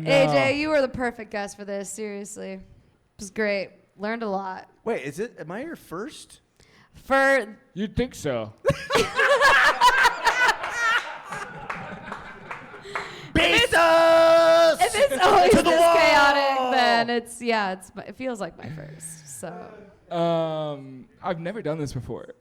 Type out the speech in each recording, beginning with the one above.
No. AJ, you were the perfect guest for this. Seriously, it was great. Learned a lot. Wait, am I your first? You'd think so. Bezos! If it's always this chaotic, then it feels like my first. So. I've never done this before.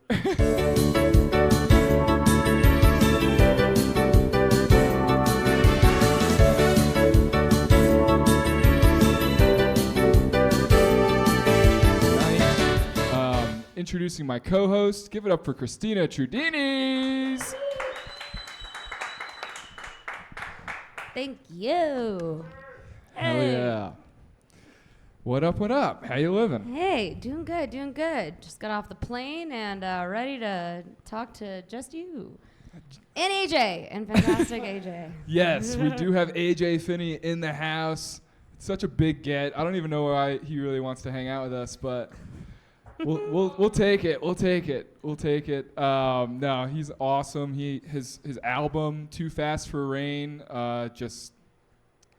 Introducing my co-host. Give it up for Christina Tsurdinis. Thank you. Hell yeah. What up, what up? How you living? Hey, doing good. Just got off the plane and ready to talk to just you. And AJ, and fantastic AJ. Yes, we do have AJ Finney in the house. It's such a big get. I don't even know why he really wants to hang out with us, but we'll take it. We'll take it. No, he's awesome. His album Too Fast for Rain, just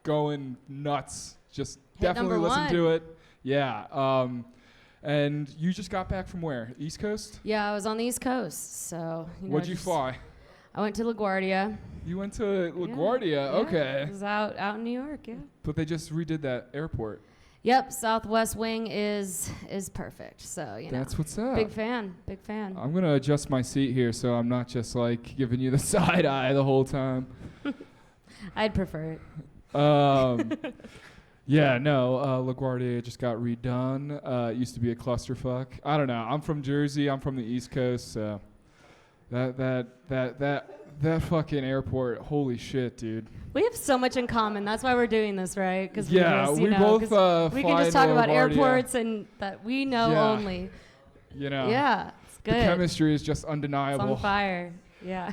going nuts. Just Hit definitely number listen one. to it. Yeah. And you just got back from where? East Coast? Yeah, I was on the East Coast, so. What'd you fly? I went to LaGuardia. You went to LaGuardia? Yeah, Okay. It was out in New York, yeah. But they just redid that airport. Yep, Southwest Wing is perfect. So, That's what's up. Big fan. I'm going to adjust my seat here so I'm not just like giving you the side eye the whole time. I'd prefer it. Yeah, no, LaGuardia just got redone. It used to be a clusterfuck. I don't know. I'm from Jersey. I'm from the East Coast, so that fucking airport, holy shit, dude. We have so much in common. That's why we're doing this, right? Because we both we fly can just into talk about LaGuardia. airports and that we know only. You know. Yeah, it's good. The chemistry is just It's undeniable. on fire. Yeah.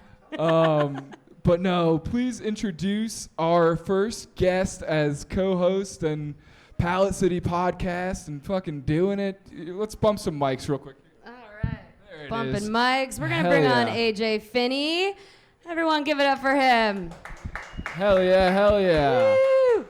But no, please introduce our first guest as co-host and Pallet City podcast and fucking doing it. Let's bump some mics real quick. All right. There it Bumping is. mics. We're going to Hell bring on yeah. AJ Finney. Everyone give it up for him. Hell yeah. Woo!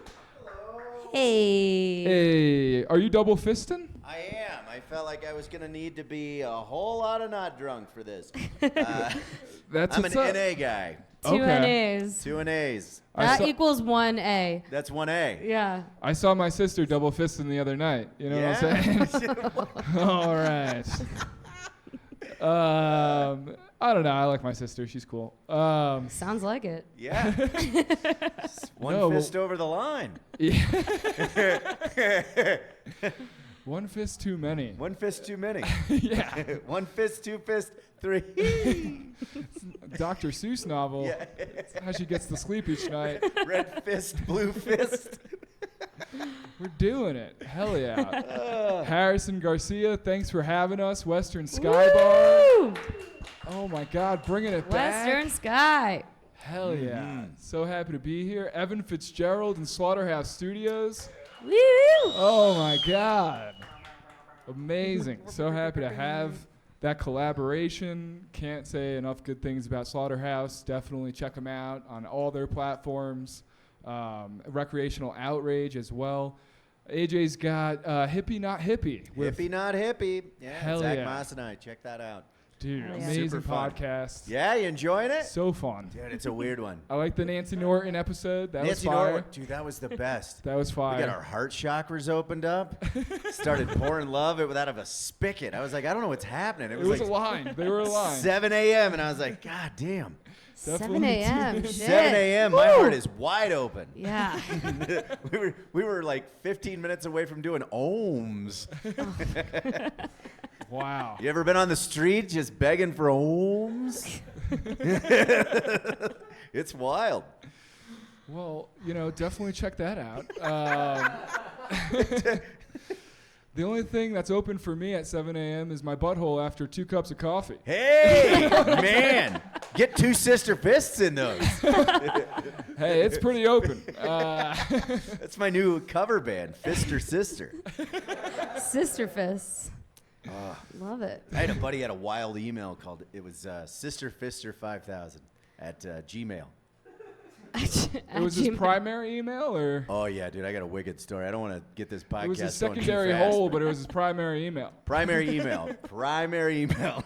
Hey. Hey, are you double fisting? I am. I felt like I was going to need to be a whole lot of not drunk for this. That's I'm an what's up. NA guy. Two Okay. NAs. 2 NAs. That equals 1A. That's 1A. Yeah. I saw my sister double fisting the other night. You know what I'm saying? All right. I don't know. I like my sister. She's cool. Sounds like it. Yeah. One fist over the line. One fist too many. One fist too many. Yeah. One fist, two fist, three. Dr. Seuss novel. Yeah. That's how she gets to sleep each night. Red fist, blue fist. We're doing it. Hell yeah. Harrison Garcia, thanks for having us. Western Sky Woo! Bar. Oh my God, bringing it back. Western Sky. Hell yeah. So happy to be here. Evan Fitzgerald in Slaughterhouse Studios. Woo! Oh my God. Amazing. So happy to have that collaboration. Can't say enough good things about Slaughterhouse. Definitely check them out on all their platforms. Recreational Outrage as well. AJ's got Hippie Not Hippie. with- Hippie, not hippie. Yeah, Hell Zach yeah. Moss and I. Check that out. Dude, Hell yeah. amazing Super fun. podcast. Yeah, you enjoying it? So fun. Dude, it's a weird one. I like the Nancy Norton episode. That Nancy was fire. Norton, dude, that was the best. That was We fire. got our heart chakras opened up. Started pouring love out of a spigot. I was like, I don't know what's happening. It was like a line. They were a line. 7 a.m. and I was like, God damn. 7 a.m. Shit. 7 a.m. My heart is wide open. Yeah. we were like 15 minutes away from doing ohms. Wow. You ever been on the street just begging for ohms? It's wild. Well, definitely check that out. The only thing that's open for me at 7 a.m. is my butthole after 2 cups of coffee. Hey, man. Get 2 sister fists in those. Hey, it's pretty open. That's my new cover band, Fister Sister. Sister fists. Love it. I had a buddy had a wild email called, it was Sister Fister 5000 at Gmail. It was his primary email, or Oh yeah, dude, I got a wicked story. I don't want to get this podcast it was his going too secondary fast. hole, but it was his primary email. Primary email. Primary email.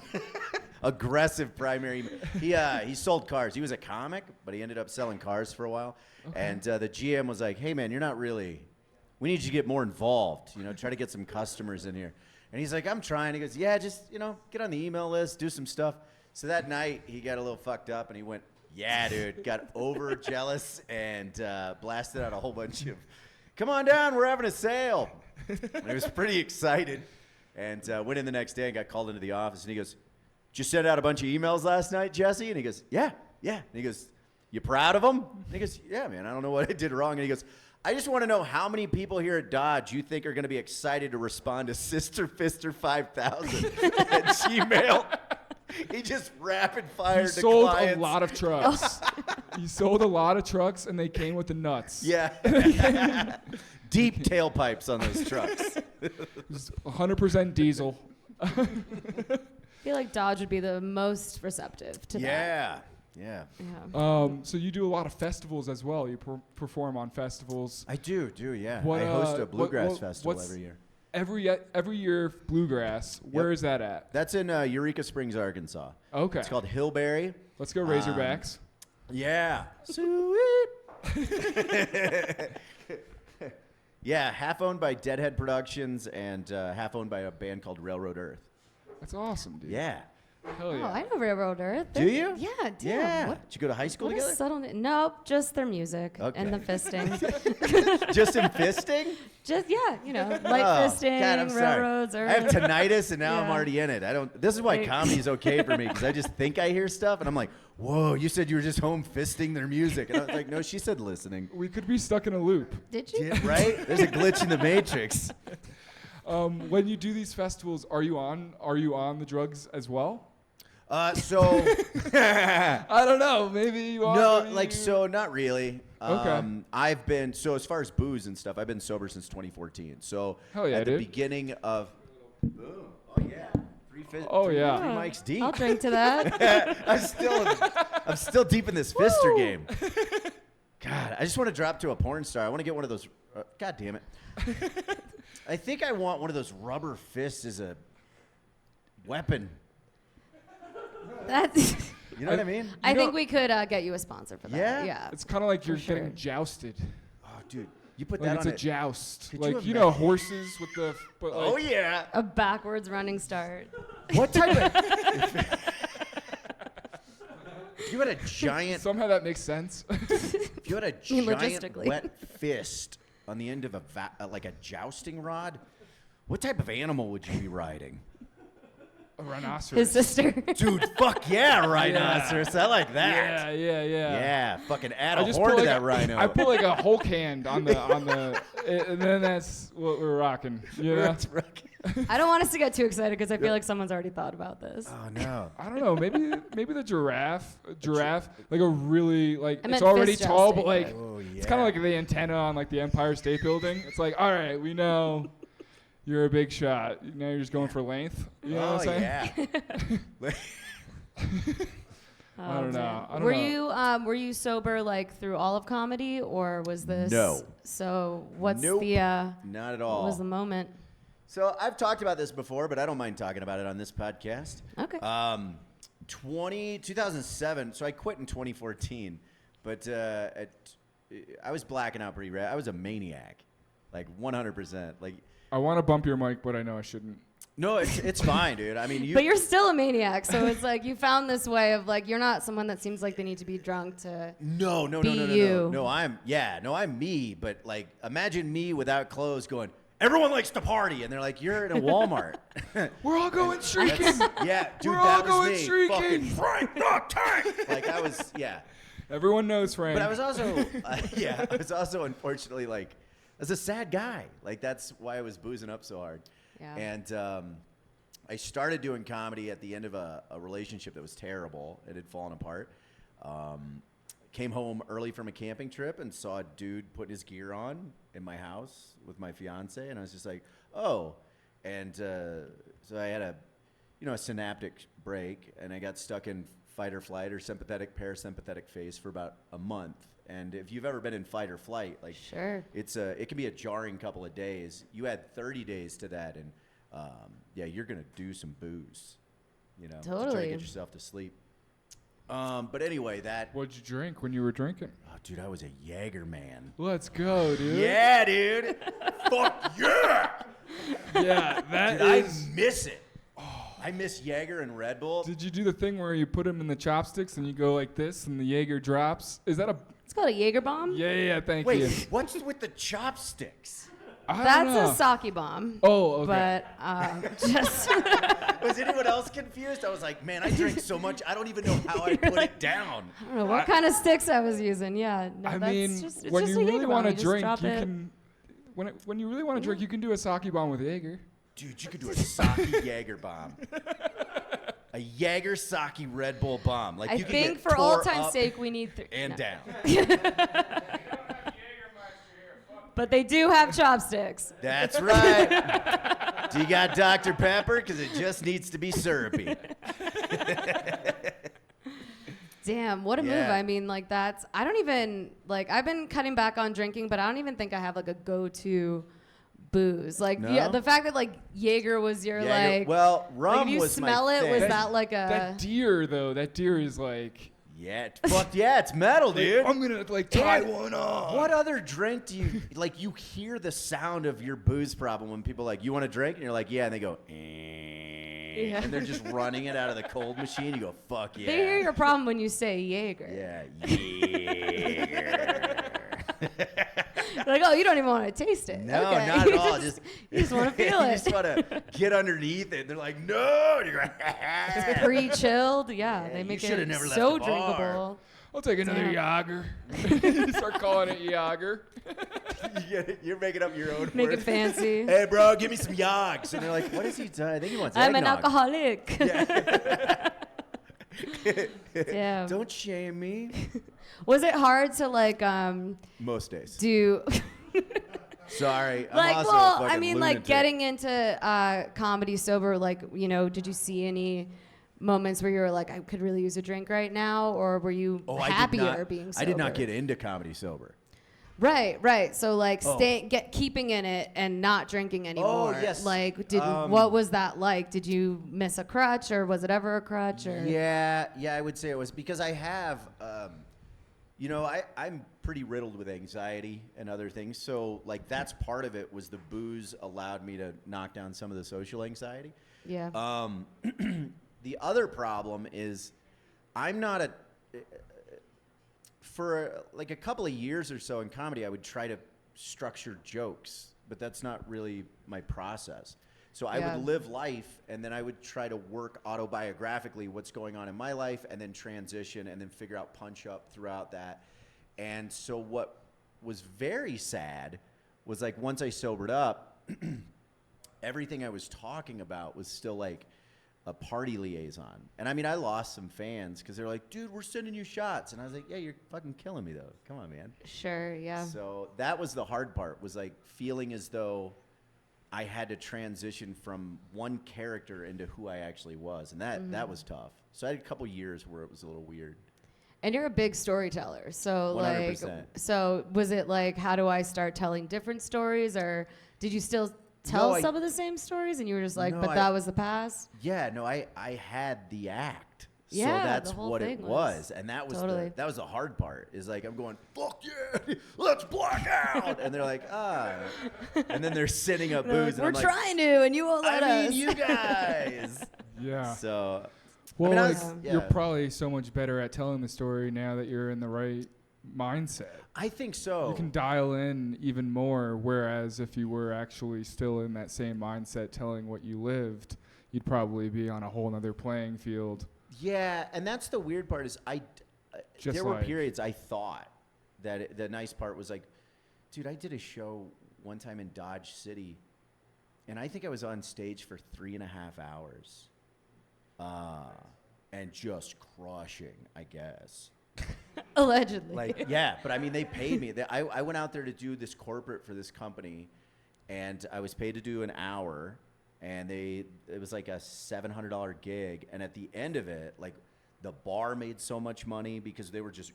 Aggressive primary email. He sold cars. He was a comic, but he ended up selling cars for a while. Okay. And the GM was like, hey, man, you're not really – we need you to get more involved. Try to get some customers in here. And he's like, I'm trying. He goes, yeah, just, get on the email list, do some stuff. So that night, he got a little fucked up, and he went, yeah, dude, got over jealous and blasted out a whole bunch of, come on down, we're having a sale. And he was pretty excited. And went in the next day and got called into the office. And he goes, did you send out a bunch of emails last night, Jesse? And he goes, yeah. And he goes, you proud of them? And he goes, yeah, man, I don't know what I did wrong. And he goes, I just want to know how many people here at Dodge you think are going to be excited to respond to Sister Fister 5000 at Gmail. He just rapid fired He to sold clients. a lot of trucks. He sold a lot of trucks, and they came with the nuts. Yeah. Deep tailpipes on those trucks. It was 100% diesel. I feel like Dodge would be the most receptive to that. Yeah. So you do a lot of festivals as well. You perform on festivals. I do, yeah. What, I host a what- bluegrass what- festival what's- every year. Every year, bluegrass. Where is that at? That's in Eureka Springs, Arkansas. Okay. It's called Hillberry. Let's go Razorbacks. Yeah. Sweet. Yeah, half owned by Deadhead Productions and half owned by a band called Railroad Earth. That's awesome, dude. Yeah. Hell Oh, yeah. I know Railroad Earth. Do you? Yeah, damn. Yeah. What, Did you go to high school what a together? subtle... Nope, just their music Okay. and the fisting. Just in fisting? Just, yeah, light Oh, fisting, God, I'm sorry. railroads. I have tinnitus and now I'm Yeah. already in it. This is why Like- comedy is okay for me because I just think I hear stuff and I'm like, whoa, you said you were just home fisting their music. And I was like, no, she said listening. We could be stuck in a loop. Did you? Yeah, right? There's a glitch in the matrix. When you do these festivals, are you on the drugs as well? So I don't know. Maybe you are. no, maybe like you- so, not really. Okay. I've been as far as booze and stuff. I've been sober since 2014. So Hell yeah, at the dude. beginning of, oh yeah, Oh, three yeah. mics deep. I'll drink to that. I'm still deep in this fister game. God, I just want to drop to a porn star. I want to get one of those. God damn it. I think I want one of those rubber fists as a weapon. That's... You know what I mean? I think we could get you a sponsor for that. Yeah? Yeah. It's kind of like For you're sure. getting jousted. Oh, dude, you put Like that it's on a it. joust. Could Like you know imagine? horses with the. But like, Oh yeah. A backwards running start. What type of? If you had a giant, Somehow that makes sense. if you had a mean, giant logistically. wet fist on the end of like a jousting rod, what type of animal would you be riding? A rhinoceros. His sister. Dude, fuck yeah, rhinoceros. I like that. Yeah. Yeah, fucking add I a just horn put to like that rhino. I put like a Hulk hand on the and then that's what we're rocking. You know? I don't want us to get too excited because I feel like someone's already thought about this. Oh no. I don't know. Maybe the giraffe, like a really like I it's meant already fist tall, jousting. but like Oh yeah. it's kind of like the antenna on like the Empire State Building. It's like, all right, we know you're a big shot. Now you're just going for length. You know what I'm saying? Yeah. I don't know. I don't were know. were you sober like through all of comedy, or was this? No. So what's Nope. the? Not at What all. was the moment? So I've talked about this before, but I don't mind talking about it on this podcast. Okay. 2007. So I quit in 2014, but I was blacking out pretty bad. I was a maniac, like 100%. Like I want to bump your mic, but I know I shouldn't. no, it's fine, dude. I mean, But you're still a maniac, so it's like you found this way of like you're not someone that seems like they need to be drunk to. no. Be you. No, I'm me. But like, imagine me without clothes going. Everyone likes to party, and they're like, "You're in a Walmart." We're all going shrieking. Yeah, dude, We're all that was going me. shrieking. Fucking Frank the Tank. Like I was, yeah. Everyone knows Frank. But I was also, I was also unfortunately like, I was a sad guy. Like that's why I was boozing up so hard. Yeah. And I started doing comedy at the end of a relationship that was terrible. It had fallen apart. Came home early from a camping trip and saw a dude putting his gear on in my house with my fiance, and I was just like, oh. And so I had a synaptic break, and I got stuck in fight or flight or sympathetic parasympathetic phase for about a month. And if you've ever been in fight or flight, like Sure. it can be a jarring couple of days. You add 30 days to that, and yeah, you're gonna do some booze, to try to Totally. get yourself to sleep. But anyway, What'd you drink when you were drinking? oh, dude, I was a Jaeger man. Let's go, dude. Yeah, dude. Fuck yeah. Yeah, that Dude, I is. miss it. I miss Jaeger and Red Bull. Did you do the thing where you put them in the chopsticks and you go like this and the Jaeger drops? Is that a? It's called a Jaeger bomb. Yeah, thank Wait, you. what's with the chopsticks? I don't That's know. a sake bomb. Oh, okay. But just Was anyone else confused? I was like, man, I drink so much, I don't even know how I put it down. I don't know what kind of sticks I was using. Yeah, no, I that's mean, just, it's when just you a really Jaeger want bomb. to You just drink, drop you it. can. When you really want to drink, you can do a sake bomb with Jaeger. Dude, you could do a sake Jaeger bomb. A Jaeger sake Red Bull bomb. Like I you could think get for all tore time's up sake, we need and no. down. But they do have chopsticks. That's right. Do you got Dr. Pepper? Because it just needs to be syrupy. Damn, what a move. Yeah. I mean, like that's, I don't even, like I've been cutting back on drinking, but I don't even think I have like a go-to booze. Like No? yeah, the fact that like Jaeger was your Jaeger- like, well, like rum if you was smell my it, thing. was that like That a, deer though, that deer is like. Yeah, fuck yeah, it's metal, dude. I'm gonna like tie And one on. What other drink do you like? You hear the sound of your booze problem when people are like, you want a drink? And you're like, yeah. And they go, Yeah. and they're just running it out of the cold machine. You go, fuck yeah. they hear your problem when you say Jaeger. Yeah, Jaeger. They're like, oh, you don't even want to taste it. No, okay. not You at all. you just want to feel you it. just want to get underneath it. They're like, no. And you're like, Pre-chilled, yeah, Yeah, they you make shoulda it never left so the bar. drinkable. I'll take another Damn. Jaeger. You start calling it Jaeger. You're making up your own Make words. it fancy. Hey, bro, give me some yogs. And they're like, what is he doing? I think he wants I'm an eggnog. alcoholic. Yeah. Damn. Don't shame me. Was it hard to like Most days. do Sorry. I'm like also well, a fucking I mean like lunatic. getting into comedy sober, like, did you see any moments where you were like, I could really use a drink right now, or were you Oh, happier being sober? I did not get into comedy sober. Right. So like Oh. keeping in it and not drinking anymore. yes. Like what was that like? Did you miss a crutch, or was it ever a crutch, or Yeah, I would say it was because I have, I'm pretty riddled with anxiety and other things. So like that's part of it was the booze allowed me to knock down some of the social anxiety. Yeah. The other problem is I'm not for like a couple of years or so in comedy, I would try to structure jokes, but that's not really my process. So I Yeah. would live life, and then I would try to work autobiographically what's going on in my life, and then transition, and then figure out punch up throughout that. And so what was very sad was like once I sobered up, everything I was talking about was still like a party liaison. And I mean, I lost some fans because they're like, dude, we're sending you shots. And I was like, yeah, you're fucking killing me though. Come on, man. Sure. Yeah. So that was the hard part, was like feeling as though I had to transition from one character into who I actually was. And that was tough. So I had a couple years where it was a little weird. And you're a big storyteller. So 100%. like, so was it like, how do I start telling different stories, or did you still tell No, some of the same stories and you were just like, No, but that was the past? Yeah, no, I had the act. Yeah, so that's the whole what thing it was- was. And that was Totally. that was the hard part. Is like I'm going, fuck yeah, let's black out. And they're like, and then they're sending up They're booze. like, and we're I'm like, trying to, and you won't let I us. mean, you guys. Yeah. So Well, I like, was- you're yeah. probably so much better at telling the story now that you're in the right mindset. I think so. You can dial in even more, whereas if you were actually still in that same mindset telling what you lived, you'd probably be on a whole nother playing field. Yeah, and that's the weird part is Just there were like- periods I thought that the nice part was like, dude, I did a show one time in Dodge City, and I think I was on stage for 3.5 hours, and just crushing, I guess. Allegedly. Like, yeah, but I mean, they paid me. I went out there to do this corporate for this company, and I was paid to do an hour, and it was like a $700 gig, and at the end of it, like, the bar made so much money because they were just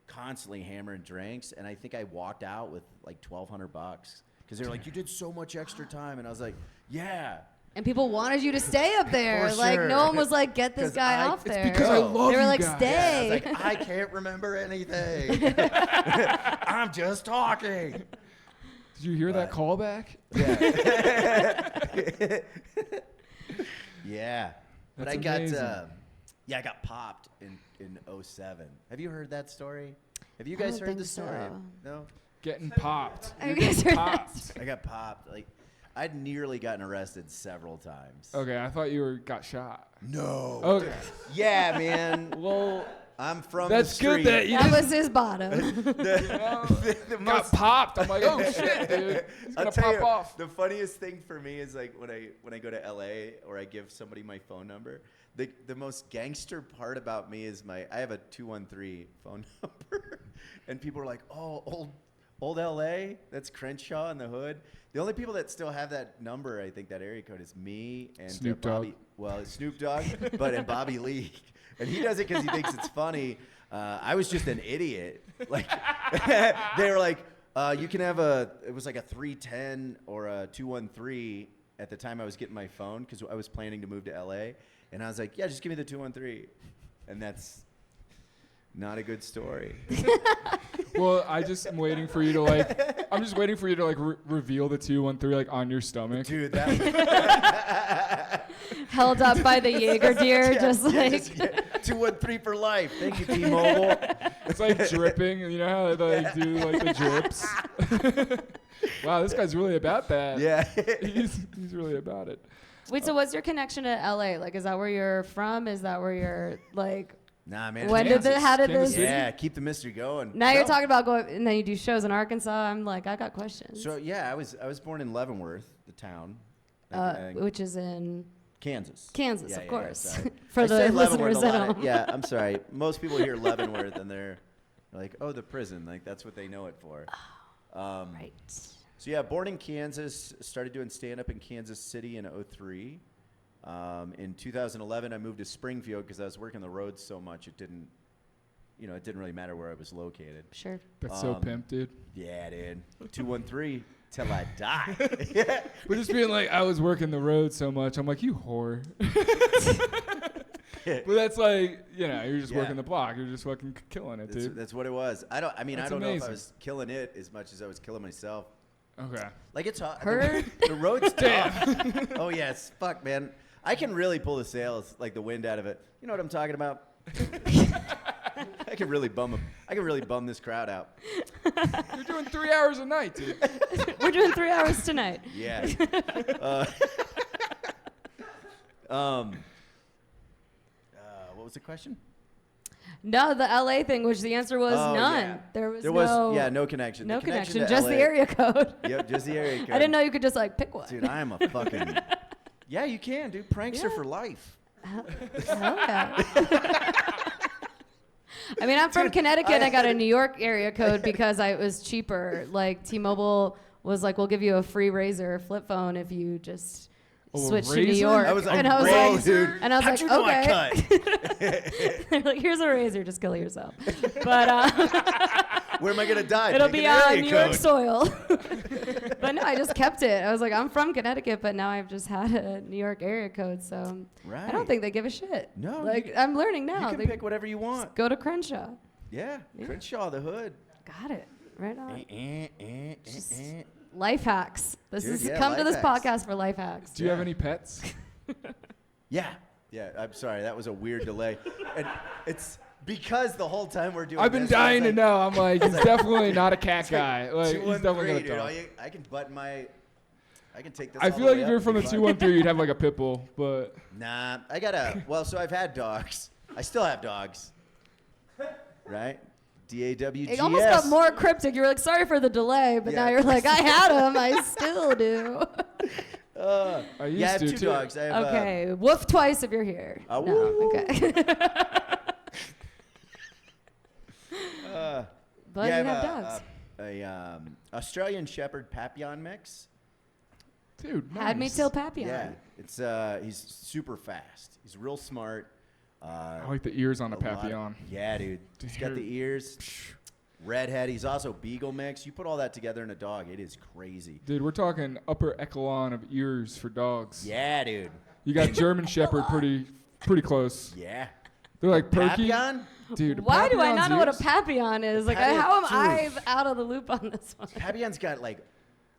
constantly hammering drinks, and I think I walked out with like $1,200 because they were like, "You did so much extra time," and I was like, "Yeah." And people wanted you to stay up there. For Like sure. no one was like, "Get this 'Cause guy off there." because I love they were you like, guys. "Stay." I was like, I can't remember anything. I'm just talking. Did you hear that callback? Yeah. Yeah. But That's I got amazing. I got popped in 07. Have you heard that story? Have you I guys don't heard think the story? so. No? Getting popped. Have You're you guys getting heard that popped. I got popped. Like I'd nearly gotten arrested several times. Okay, I thought you got shot. No. Okay. Yeah, man. Well, I'm from that's the street. good that you That was his bottom. the got popped. I'm like, oh shit, dude. He's I'll gonna tell pop you, off. the funniest thing for me is like when I go to LA or I give somebody my phone number. The most gangster part about me is I have a 213 phone number, and people are like, oh, old LA, that's Crenshaw in the hood. The only people that still have that number, I think that area code is me and Snoop Dogg. Bobby. Well, it's Snoop Dogg, and Bobby Lee, and he does it because he thinks it's funny. I was just an idiot. Like they were like, you can have it was like a 310 or a 213 at the time I was getting my phone because I was planning to move to LA. And I was like, yeah, just give me the 213. And that's not a good story. Well, I just am waiting for you to like. I'm just waiting for you to like reveal the 213 like on your stomach. Dude, that Held up by the Jaeger deer, just like. 213 for life. Thank you, T-Mobile. It's like dripping. You know how they like do like the drips. Wow, this guy's really about that. Yeah. He's really about it. Wait, so what's your connection to LA? Like, is that where you're from? Is that where you're like? Nah, man. When it's did how did Kansas this? City? Yeah, keep the mystery going. Now you're No. talking about going, and then you do shows in Arkansas. I'm like, I got questions. So yeah, I was born in Leavenworth, the town. I think Which is in Kansas. Kansas, Yeah, of yeah, course. sorry. For I the say Leavenworth listeners a at lot. home. Yeah, I'm sorry. Most people hear Leavenworth and they're like, oh, the prison. Like that's what they know it for. Right. So yeah, born in Kansas, started doing stand-up in Kansas City in 03. In 2011, I moved to Springfield because I was working the roads so much it didn't really matter where I was located. Sure. That's so pimp, dude. Yeah, dude. 213 till I die. But just being like, I was working the road so much. I'm like, you whore. But that's like, you're just Yeah. working the block. You're just fucking killing it, That's, dude. that's what it was. I don't That's know if I amazing. was killing it as much as I was killing myself. Okay. Like it's hot. Heard? The road's tough. Oh yes, fuck man. I can really pull the sails, like the wind out of it. You know what I'm talking about? I can really bum this crowd out. You're doing 3 hours a night, dude. We're doing 3 hours tonight. Yeah. What was the question? No, the LA thing, which the answer was Oh, none. yeah. There was no connection. no The connection, to just LA the area code. Yep, just the area code. I didn't know you could just like pick one. Dude, I am a fucking. Yeah, you can, dude. Prankster Yeah. for life. Hell yeah. I mean, I'm from Connecticut. I got a New York area code because it was cheaper. Like T-Mobile was like, we'll give you a free Razr flip phone if you just Oh, a switch to New Razr? York. I was like, and I was bro, like, dude. and I was How'd like, you know I okay. cut? They're like, here's a Razr, just kill yourself. But Where am I gonna die? it'll Pick be an on area New York code. soil. But no, I just kept it. I was like, I'm from Connecticut, but now I've just had a New York area code, so Right. I don't think they give a shit. No, like you- I'm learning now. You can They pick whatever you want. go to Crenshaw. Yeah, Yeah. Crenshaw, the hood. Got it. Right on. Just Eh. life hacks. This Dude, is yeah, come to life this hacks. podcast for life hacks. Do you have Yeah. any pets? Yeah. I'm sorry, that was a weird delay, and it's because the whole time we're doing. I've been this, I was dying to like, know. I'm like, he's definitely not a cat guy. Like, he's 213, definitely dude. gonna talk. I can button my. I can take this. I all feel the like way if up you're and from be the fine. 213, you'd have like a pit bull, but Nah, I gotta. Well, so I've had dogs. I still have dogs. Right? DAWGS. It almost got more cryptic. You were like, sorry for the delay, but now Yeah. you're like, I had him. I still do. I used Yeah, I have to two too. dogs. I have, Okay. Woof twice if you're here. Ah, No. woo. Okay. But yeah, you I have dogs. a Australian Shepherd Papillon mix. Dude, Had me nice. till Papillon. Yeah, it's he's super fast. He's real smart. I like the ears on a lot of- Papillon. Yeah, dude. He's got the ears. Redhead. He's also beagle mix. You put all that together in a dog, it is crazy. Dude, we're talking upper echelon of ears for dogs. Yeah, dude. You got German Shepherd pretty close. Yeah. They're like perky. Papillon? Dude, Why do I not know what a ears- Papillon is? Like, Papillon- how am I dude. out of the loop on this one? Papillon's got like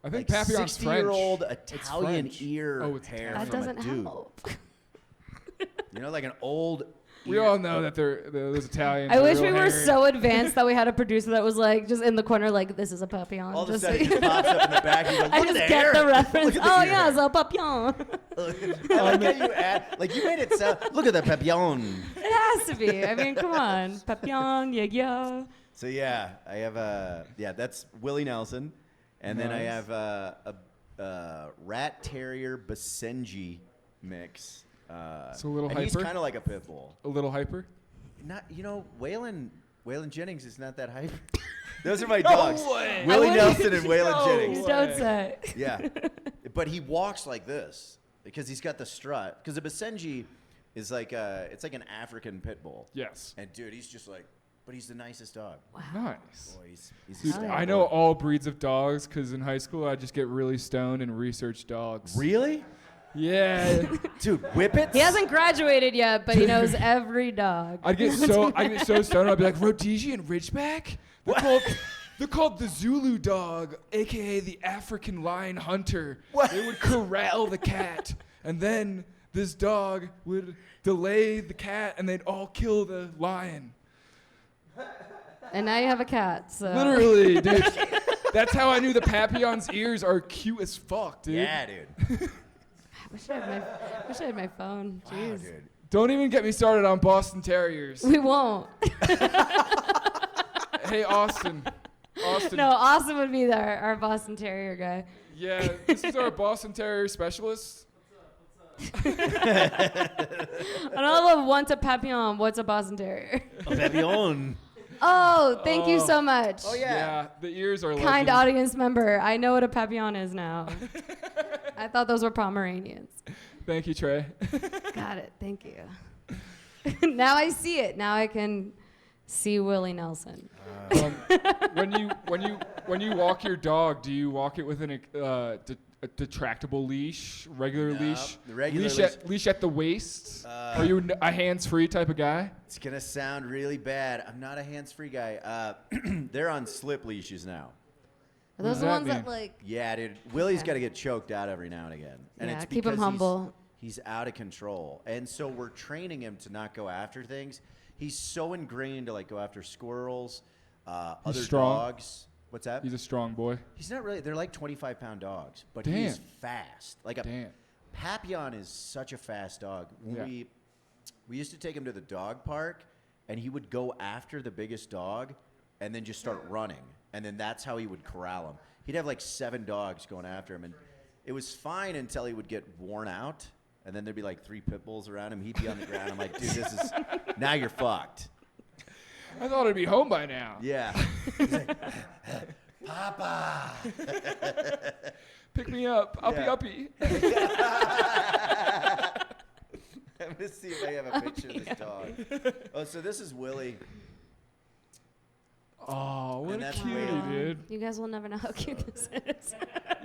I think Papillon's French. 60-year-old It's Italian French. ear Oh, it's hair That from doesn't a dude. help. You know, like an old. We all know that those Italians. I are wish real we were hairy. so advanced that we had a producer that was like just in the corner, like, this is a Papillon. All of a Just sudden, he just pops up in the back. He's like, I look just at the get hair. the reference. Look at the Oh ear yeah, hair. it's a Papillon. I like how you add, like you made it sound. Look at the papillon. It has to be. I mean, come on, Papillon, yeah. So yeah, I have that's Willie Nelson, and then I Nice. have a rat terrier Basenji mix. So a little and he's hyper? kind of like a pit bull. A little hyper. Not, Waylon Jennings is not that hyper. Those are my dogs. way. Willie I wouldn't- Nelson and Waylon No Jennings. You don't say. Yeah, but he walks like this because he's got the strut. Because a Basenji is like it's like an African pit bull. Yes. And dude, he's just like, but he's the nicest dog. Nice. Boy, he's Dude, a I know all breeds of dogs because in high school I just get really stoned and research dogs. Really? Yeah. Dude, whippets? He hasn't graduated yet, but he knows every dog. I'd get so stoned. I'd be like Rhodesian Ridgeback. They're called the Zulu dog, aka the African lion hunter. What? They would corral the cat, and then this dog would delay the cat, and they'd all kill the lion. And now you have a cat. So Literally, dude. That's how I knew the Papillon's ears are cute as fuck, dude. Yeah, dude. I wish I had my phone. Wow, Jeez. dude. Don't even get me started on Boston Terriers. We won't. Hey, Austin. No, Austin would be our Boston Terrier guy. Yeah, this is our Boston Terrier specialist. On all of 1 to Papillon, what's a Boston Terrier? Papillon. Oh, thank you so much. Oh, yeah. The ears are Kind legend. audience member. I know what a Papillon is now. I thought those were Pomeranians. Thank you, Trey. Got it. Thank you. Now I see it. Now I can see Willie Nelson. When you walk your dog, do you walk it with a detractable leash, regular No, leash, the regular leash at the waist? Are you a hands-free type of guy? It's going to sound really bad. I'm not a hands-free guy. They're on slip leashes now. Are What those does the that ones that mean? like? Yeah, dude. Willie's Okay. got to get choked out every now and again. And Yeah, it's keep him because humble. He's out of control. And so we're training him to not go after things. He's so ingrained to like go after squirrels, other strong? dogs. What's that? He's a strong boy. He's not really. They're like 25-pound dogs, but Damn. he's fast. Like a Damn. Papillon is such a fast dog. When Yeah. we used to take him to the dog park, and he would go after the biggest dog, and then just start running, and then that's how he would corral him. He'd have like 7 dogs going after him, and it was fine until he would get worn out, and then there'd be like 3 pit bulls around him. He'd be on the ground. I'm like, dude, this is now you're fucked. I thought I'd be home by now. Yeah. He's like, Papa. Pick me up, uppy Yeah. uppy. I'm gonna see if I have a picture of this dog. Oh, so this is Willie. Oh, what And a that's cutie, Waylon. dude. You guys will never know how cute this is.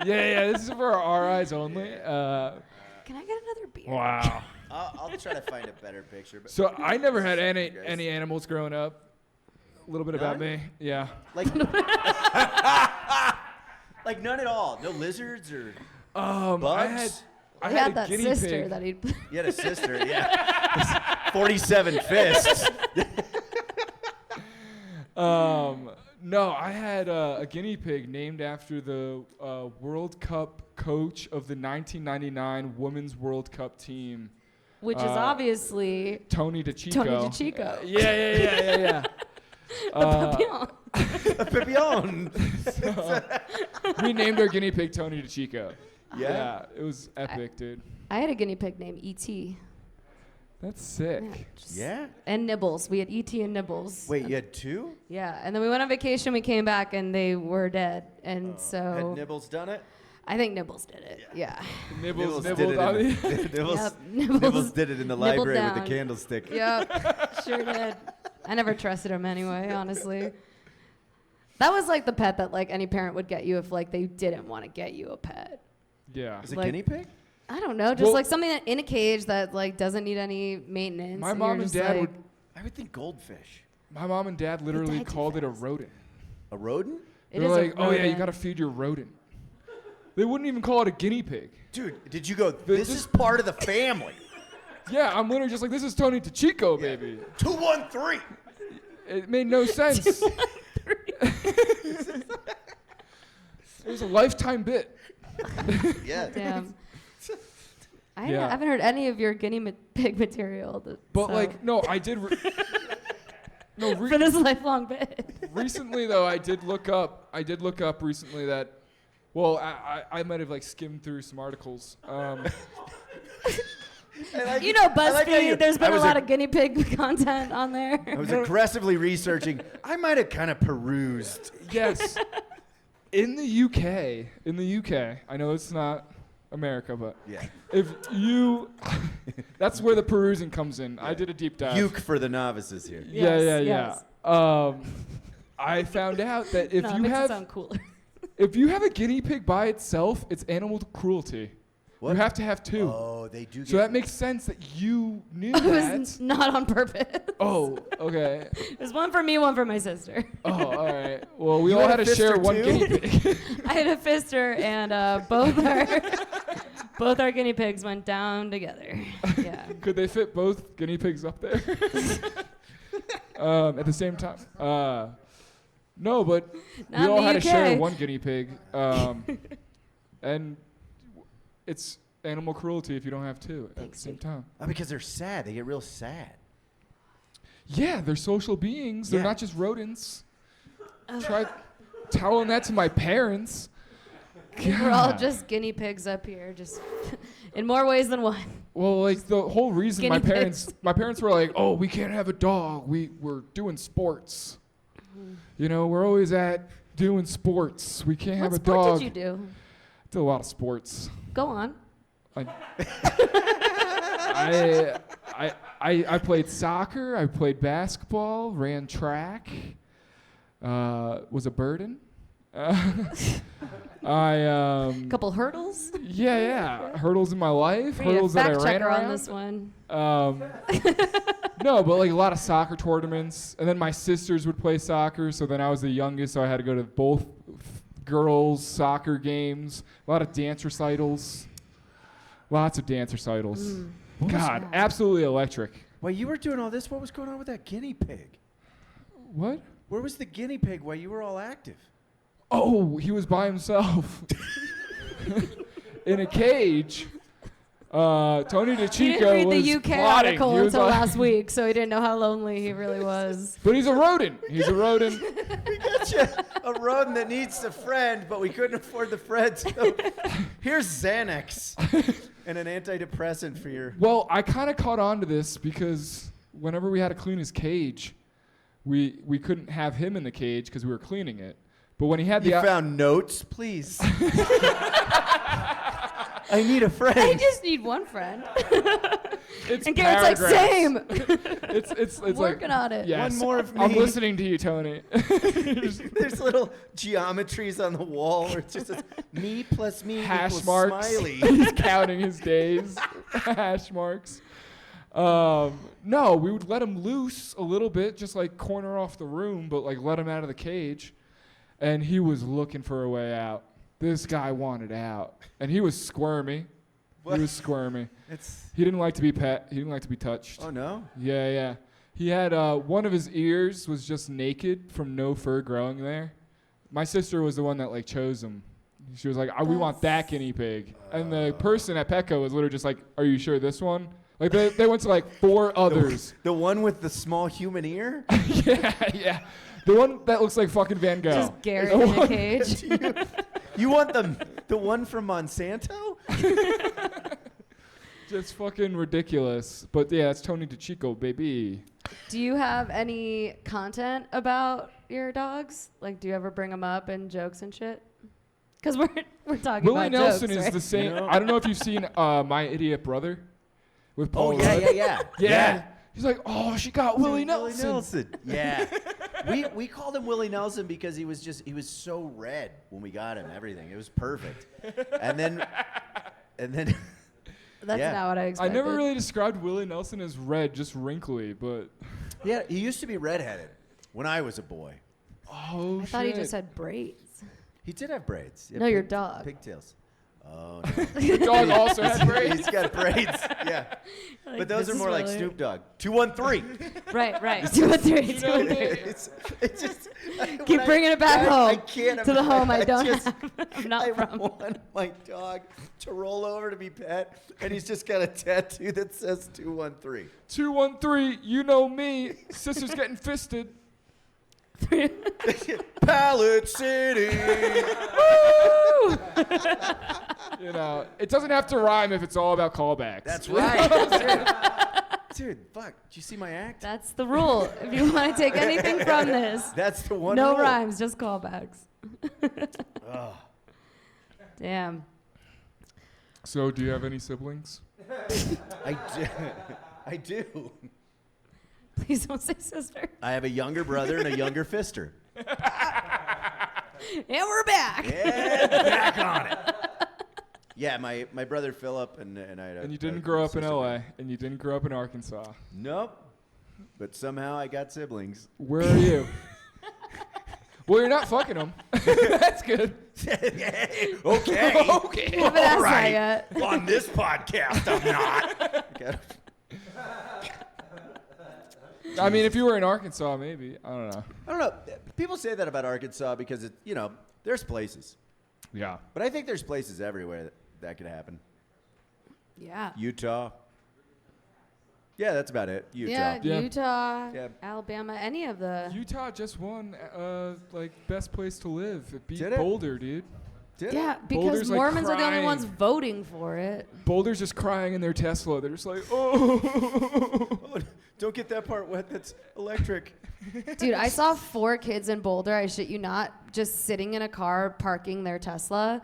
Yeah, this is for our eyes only. Can I get another beer? Wow. I'll try to find a better picture. But So I never had any You guys- any animals growing up. A little bit about None? me. Yeah. like, like none at all. No lizards or I bugs. I He had had a that guinea sister pig. that he'd. You had a sister, yeah. 47 fists. No, I had a guinea pig named after the World Cup coach of the 1999 Women's World Cup team, Which is obviously Tony DeChico. Tony DeChico. Yeah. Papillon. A papillon. We named our guinea pig Tony DeChico. Yeah. Yeah, it was epic, dude. I had a guinea pig named E.T. That's sick. Yeah. And Nibbles. We had E.T. and Nibbles. Wait, you had 2? Yeah, and then we went on vacation. We came back and they were dead, and Had so Nibbles done it? I think Nibbles did it. Yeah. Nibbles did nibbled it on in the Nibbles, Yep, Nibbles did it in the nibbled library with the down. candlestick. Yep. Sure did. I never trusted him anyway, honestly. That was like the pet that like any parent would get you if like they didn't want to get you a pet. Yeah. Is it Like- guinea pig? I don't know, just Well- like something that in a cage that like doesn't need any maintenance. My and mom you're and just dad like, would. I would think goldfish. My mom and dad literally died too called it a fast. rodent. A rodent? It They're is a like, oh yeah, you rodent. gotta feed your rodent. They wouldn't even call it a guinea pig. Dude, did you go, this is part of the family. Yeah, I'm literally just like, this is Tony Tachiko, baby. 213. It made no sense. It was a lifetime bit. Yeah. Damn. I Yeah. haven't heard any of your guinea pig material. But so- like, no, I did. No, for this lifelong bit. recently though, I did look up recently that. Well, I might have like skimmed through some articles. You know, I like how BuzzFeed, there's been I a was lot of guinea pig content on there. I was aggressively researching. I might have kind of perused. Yes. In the UK, I know it's not America, but Yeah. if you, that's where the perusing comes in. I did a deep dive. Uke for the novices here. Yeah. Yes. I found out that if no, it you makes it have sound cooler. if you have a guinea pig by itself, it's animal cruelty. What? You have to have two. Oh, they do. So that makes sense that you knew It that. was not on purpose. Oh, okay. It was one for me, one for my sister. Oh, all right. Well, we You all had had a to share fister one too? guinea pig. I had a fister, and both our guinea pigs went down together. Yeah. Could they fit both guinea pigs up there at the same time? No, but Not we in all the had to share UK. one guinea pig, and it's animal cruelty if you don't have two at Thanks, the same Steve. time. Oh, because they're sad. They get real sad. Yeah, they're social beings. They're Yeah. not just rodents. Try telling that to my parents. We're all God. just guinea pigs up here, just in more ways than one. Well, like the whole reason Guinea my parents were like, "Oh, we can't have a dog. We're doing sports. You know, we're always at doing sports. We can't have What a sport dog." did you do? Did a lot of sports. Go on. I played soccer. I played basketball. Ran track. Was a burden. Couple hurdles. Yeah. Hurdles in my life. We need a Hurdles that I fact ran checker on around. this one. No, but like a lot of soccer tournaments, and then my sisters would play soccer. So then I was the youngest, so I had to go to both girls' soccer games. A lot of dance recitals. Lots of dance recitals. God, absolutely electric. While you were doing all this, what was going on with that guinea pig? What? Where was the guinea pig while you were all active? Oh, he was by himself in a cage. Tony He DeChico didn't read was the UK plotting. article He was until like- last week, so he didn't know how lonely he really was. But he's a rodent. He's a rodent. We got you a rodent that needs a friend, but we couldn't afford the friend. So here's Xanax and an antidepressant for your. Well, I kind of caught on to this because whenever we had to clean his cage, we couldn't have him in the cage because we were cleaning it. But when he had You the found notes, please. I need a I friend. just need one friend. it's And Garrett's like, paragraphs. same. It's Working like, on it. Yes, One more of I'm me. listening to you, Tony. There's little geometries on the wall where it just says me plus me Hash equals marks. smiley. He's counting his days. Hash marks. No, we would let him loose a little bit, just like corner off the room, but like let him out of the cage. And he was looking for a way out. This guy wanted out. And he was squirmy. What? He was squirmy. It's He didn't like to be pet. He didn't like to be touched. oh no. Yeah. He had one of his ears was just naked from no fur growing there. My sister was the one that like chose him. She was like, "We want that guinea pig." And the person at Petco was literally just like, "Are you sure this one?" Like they went to like 4 others. The one with the small human ear? yeah. The one that looks like fucking Van Gogh. Just Garrett in a cage. You want the one from Monsanto? Just fucking ridiculous. But yeah, it's Tony DeChico, baby. Do you have any content about your dogs? Like, do you ever bring them up in jokes and shit? Because we're talking Willie about Nelson jokes, is right? the same. You know? I don't know if you've seen My Idiot Brother with Paul Oh yeah, Rudd. yeah. Yeah. He's like, oh, she got Willie Dude, Nelson. Yeah. we called him Willie Nelson because he was so red when we got him. Everything. It was perfect. And then That's Yeah. not what I I expected. never really described Willie Nelson as red, just wrinkly, but yeah, he used to be redheaded when I was a boy. oh I thought he just had braids. He did have braids. He had No, your dog. Pigtails. Oh, no. The dog also had braids. He's got braids. Yeah. Like, But those this are is more like really- Snoop Dogg. 213. Right. 2 and 3. You know, It's just Keep bringing it back home. I can't to the home I don't just, have. I'm not I from. want my dog to roll over to be pet, and he's just got a tattoo that says 213. 213, you know me. Sister's getting fisted. Pallet City. You know, it doesn't have to rhyme if it's all about callbacks. That's right. Dude, fuck. Did you see my act? That's the rule. If you want to take anything from this, That's the one no rule. rhymes, just callbacks. Ugh. Damn. So, do you have any siblings? I do. I do. Please don't say sister. I have a younger brother and a younger fister. And we're back. Yeah, back on it. Yeah, my brother Philip and I. And you didn't grow up in L.A., and you didn't grow up in Arkansas. Nope. But somehow I got siblings. Where are you? Well, you're not fucking them. That's good. Okay. Okay. Haven't asked that yet. On this podcast, I'm not. I mean, if you were in Arkansas, maybe. I don't know. I don't know. People say that about Arkansas because there's places, Yeah. but I think there's places everywhere that could happen. Yeah. Utah. Yeah, that's about it. Utah. Yeah, Yeah. Utah, Yeah. Alabama, any of the. Utah just won, best place to live. It beat Did it? Boulder, dude. Did Yeah, it? because Boulder's, like, Mormons are the only crying. ones voting for it. Boulder's just crying in their Tesla. They're just like, oh. Oh, don't get that part wet. That's electric. Dude, I saw 4 kids in Boulder, I shit you not, just sitting in a car parking their Tesla,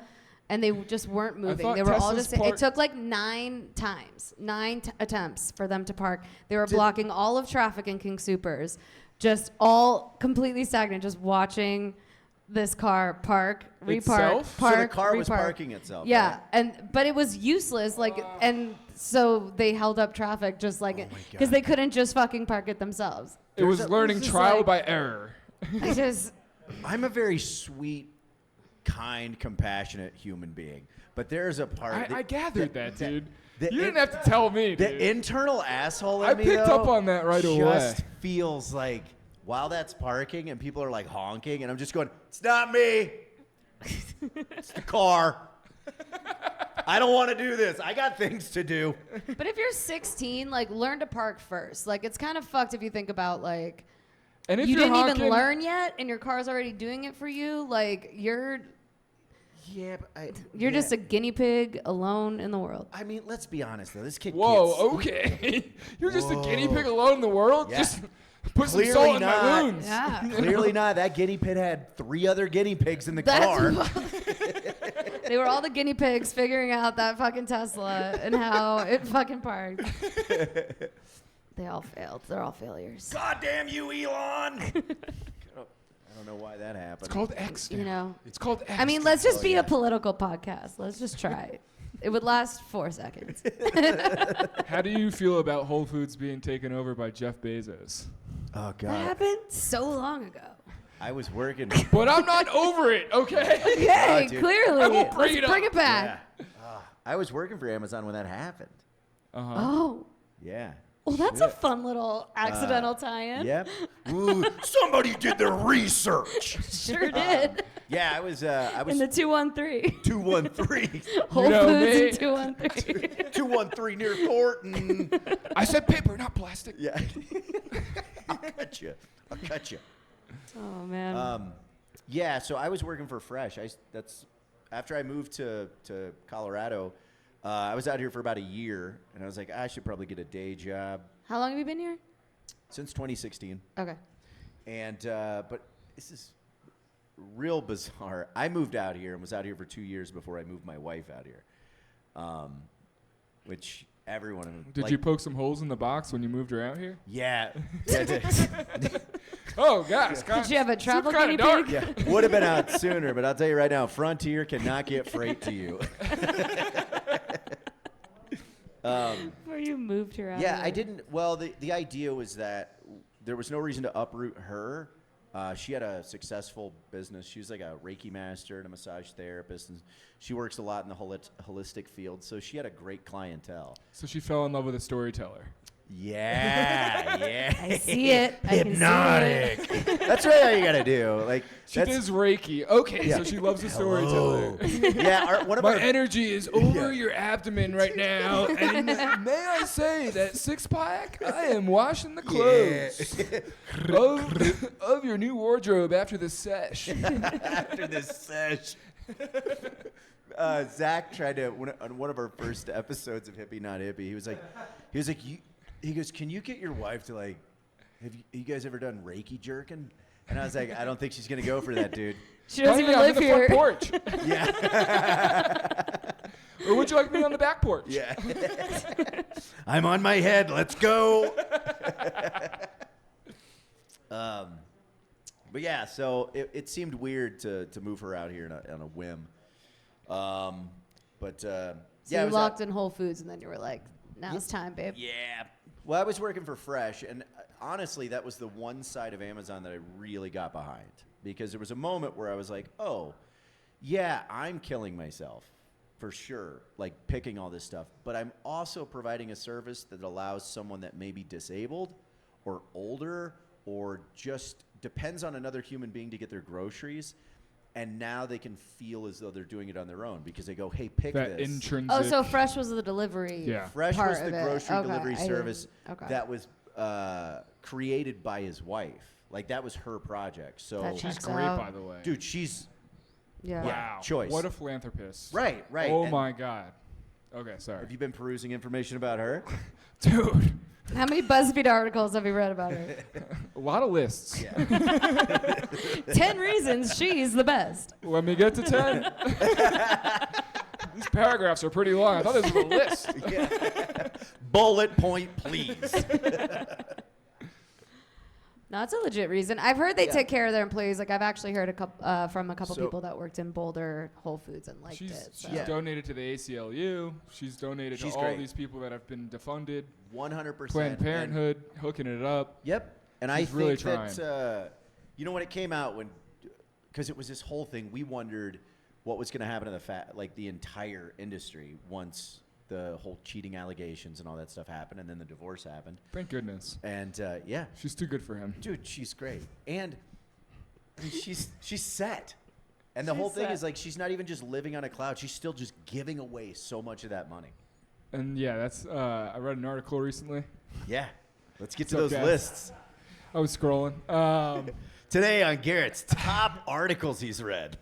and they just weren't moving. thought They were all Teslas just. It took like 9 times, 9 attempts for them to park. They were blocking all of traffic in King Soopers, just all completely stagnant, just watching this car park, repark, Itself? park, So the car was repark. parking itself. Yeah, right? but it was useless. Like, and so they held up traffic just like my because God. they couldn't just fucking park it themselves. It was learning This is trial like- by error. I just. I'm a very sweet, kind, compassionate human being. But there's a part. I gathered that, dude. the You in- didn't have to tell me, The dude. internal asshole in I me, picked though, up on that right away. just feels like while that's parking and people are like honking and I'm just going, it's not me. It's the car. I don't want to do this. I got things to do. But if you're 16, like, learn to park first. Like, it's kind of fucked if you think about, like, And if you you're didn't honking, even learn yet and your car's already doing it for you. Like, you're Yeah, but just a guinea pig alone in the world. I mean, let's be honest though. This kid. Whoa, okay. You're just a guinea pig alone in the world? Yeah. Just put some Clearly salt in not. my wounds. Yeah. Clearly not. That guinea pig had 3 other guinea pigs in the car. They were all the guinea pigs figuring out that fucking Tesla and how it fucking parked. They all failed. They're all failures. God damn you, Elon! I don't know why that happened. It's called X. You know. It's called X. I mean, let's just Oh, be yeah. a political podcast. Let's just try. It would last 4 seconds. How do you feel about Whole Foods being taken over by Jeff Bezos? Oh That God! happened so long ago. I was working. But I'm not over it, okay? Okay, dude. clearly. I won't bring Let's it up. bring it back. Yeah. I was working for Amazon when that happened. Uh-huh. Oh. Yeah. Well, that's a fun little accidental tie-in. Yep. Ooh, somebody did the research. Sure did. Yeah, I was In the 213. 213. Whole You know Foods me. in 213. 213 near Thornton. I said paper, not plastic. Yeah. I'll cut you. Oh, man. Yeah, so I was working for Fresh. That's after I moved to Colorado. I was out here for about a year, and I was like, I should probably get a day job. How long have you been here? Since 2016. Okay. And but this is real bizarre. I moved out here and was out here for 2 years before I moved my wife out here. Which everyone... Did you poke some holes in the box when you moved her out here? Yeah. Oh, gosh. Did you have a travel kind guinea of dark. pig? Yeah, would have been out sooner, but I'll tell you right now, Frontier cannot get freight to you. Where you moved her out. Yeah, of I there. didn't. Well, the idea was that there was no reason to uproot her. She had a successful business. She was like a Reiki master and a massage therapist, and she works a lot in the holistic field. So she had a great clientele. So she fell in love with a storyteller. Yeah. I see it. I can see Hypnotic. That's really all you gotta do. Like She does Reiki. Okay, Yeah. so she loves a storyteller. Yeah, one of My our energy is over your abdomen right now, and may I say that six-pack, I am washing the clothes of your new wardrobe after the sesh. after this sesh. Zach tried to on one of our first episodes of Hippie Not Hippie. He was like, he goes, can you get your wife to like, have you guys ever done Reiki jerking? And I was like, I don't think she's gonna go for that, dude. She doesn't even live on the here. front porch. Yeah. Or would you like me on the back porch? Yeah. I'm on my head. Let's go. But yeah, so it seemed weird to move her out here on a whim. But So yeah, you locked in Whole Foods, and then you were like, "Now's time, babe." Yeah. Well, I was working for Fresh, and honestly, that was the one side of Amazon that I really got behind, because there was a moment where I was like, oh, yeah, I'm killing myself for sure, like picking all this stuff, but I'm also providing a service that allows someone that may be disabled or older or just depends on another human being to get their groceries. And now they can feel as though they're doing it on their own because they go, hey, pick That this. intrinsic. Oh, so Fresh was the delivery. Yeah. Fresh part was the of it. grocery Okay, delivery I didn't- service okay. that was created by his wife. Like, that was her project. So, That She's checks great, out. by the way. dude, she's Yeah. Wow. choice. What a philanthropist. right. Oh, And my God. Okay, sorry. Have you been perusing information about her? Dude, How many BuzzFeed articles have you read about her? a lot of lists. Yeah. 10 reasons she's the best. Let me get to 10. These paragraphs are pretty long. I thought this was a list. Yeah. Bullet point, please. No, it's a legit reason. I've heard they Yeah. take care of their employees. Like, I've actually heard from a couple So- people that worked in Boulder Whole Foods and liked She's it. So. Yeah. donated to the ACLU. She's donated She's to all great. these people that have been defunded. 100%. Planned Parenthood, hooking it up. Yep. And I She's think really that, when it came out, because it was this whole thing, we wondered what was going to happen to the entire industry once the whole cheating allegations and all that stuff happened, and then the divorce happened. Thank goodness. And yeah, She's too good for him. dude, she's great, and I mean, she's set. And the She's whole thing set. is like she's not even just living on a cloud; she's still just giving away so much of that money. And yeah, that's. I read an article recently. Yeah, let's get to What's those up, guys? lists I was scrolling. today on Garrett's top articles he's read.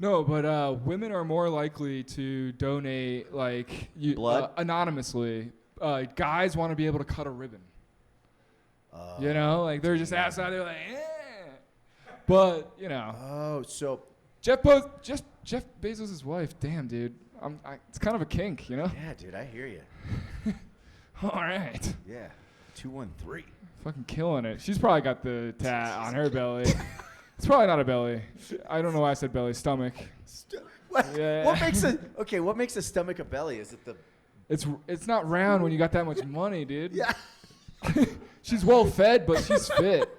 No, but women are more likely to donate, like, Blood? anonymously. Guys want to be able to cut a ribbon. You know, like they're just outside. They're like, eh. But you know, Oh, so Jeff Bezos' wife. Damn, dude. It's kind of a kink, you know. yeah, dude, I hear you. All right. Yeah, 213. Fucking killing it. She's probably got the tat on her belly. It's probably not a belly. I don't know why I said belly. Stomach. What? Yeah. What makes a stomach a belly? Is it the? It's not round when you got that much money, dude. Yeah. She's well fed, but she's fit.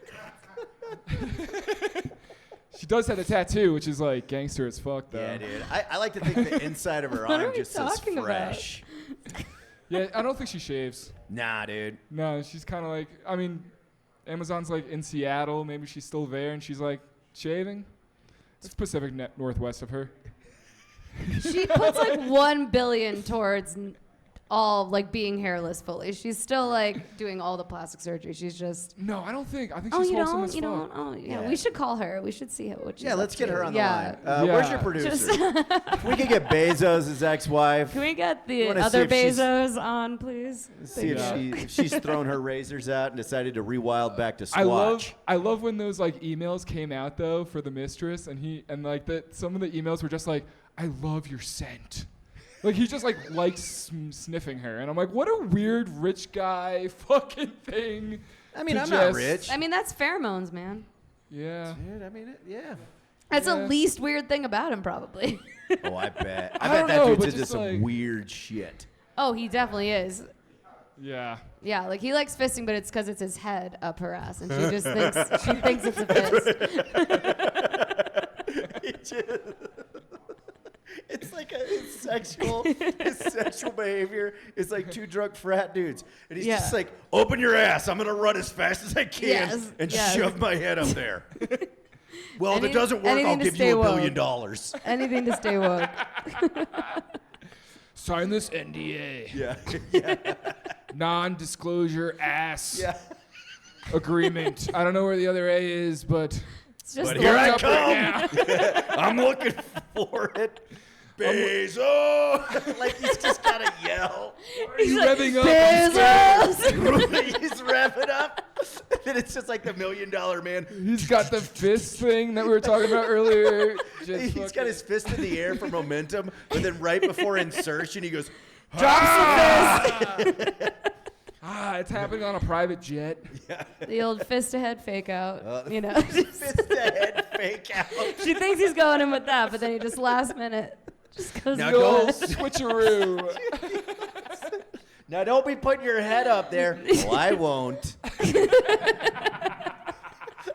She does have a tattoo, which is like gangster as fuck, though. Yeah, dude. I like to think the inside of her What are arm we just says talking about? fresh. Yeah, I don't think she shaves. Nah, dude. No, she's kind of like. I mean, Amazon's like in Seattle. Maybe she's still there, and she's like shaving. It's Pacific Northwest of her. She puts like $1 billion towards all like being hairless fully. She's still like doing all the plastic surgery. She's just. No, I don't think. I think Oh, she's you wholesome don't? as You fuck. don't? Oh, yeah. Yeah. We should call her. We should see what she's Yeah, let's up get to. her on the Yeah. line. Where's your producer? If we could get Bezos, his ex-wife. Can we get We the wanna see other if she's- Bezos on, please? See if she's thrown her razors out and decided to rewild back to Squatch. I love when those like emails came out though for the mistress, and like that some of the emails were just like, I love your scent. Like he just like likes sniffing her, and I'm like, what a weird rich guy fucking thing. I mean, to I'm not just- rich. I mean, that's pheromones, man. Yeah. Dude, I mean, yeah. That's Yeah. the least weird thing about him, probably. Oh, I bet. I I bet don't that know, dude's but into just, some like- weird shit. Oh, he definitely is. Yeah. Yeah, like he likes fisting, but it's because it's his head up her ass, and she just thinks it's a fist. It's like his sexual behavior is like two drunk frat dudes. And he's just like, open your ass. I'm going to run as fast as I can and shove my head up there. Well, if it doesn't work, I'll give you $1 billion. Anything to stay woke. Sign this NDA. Yeah. Non-disclosure ass Yeah. agreement. I don't know where the other A is, but It's just But the here one- I up right come. now. I'm looking for it. Bezos. Like he's just got to yell. He's you like, revving up? Bezos! He's revving up. And then it's just like the $1 million man. He's got the fist thing that we were talking about earlier. Just He's fucking- got his fist in the air for momentum, but then right before insertion, he goes, it's happening on a private jet. The old fist ahead fake out. You know, fist ahead fake out. she thinks he's going in with that, but then he just last minute just goes. Now Go go. switcheroo. Now don't be putting your head up there. Well, I won't.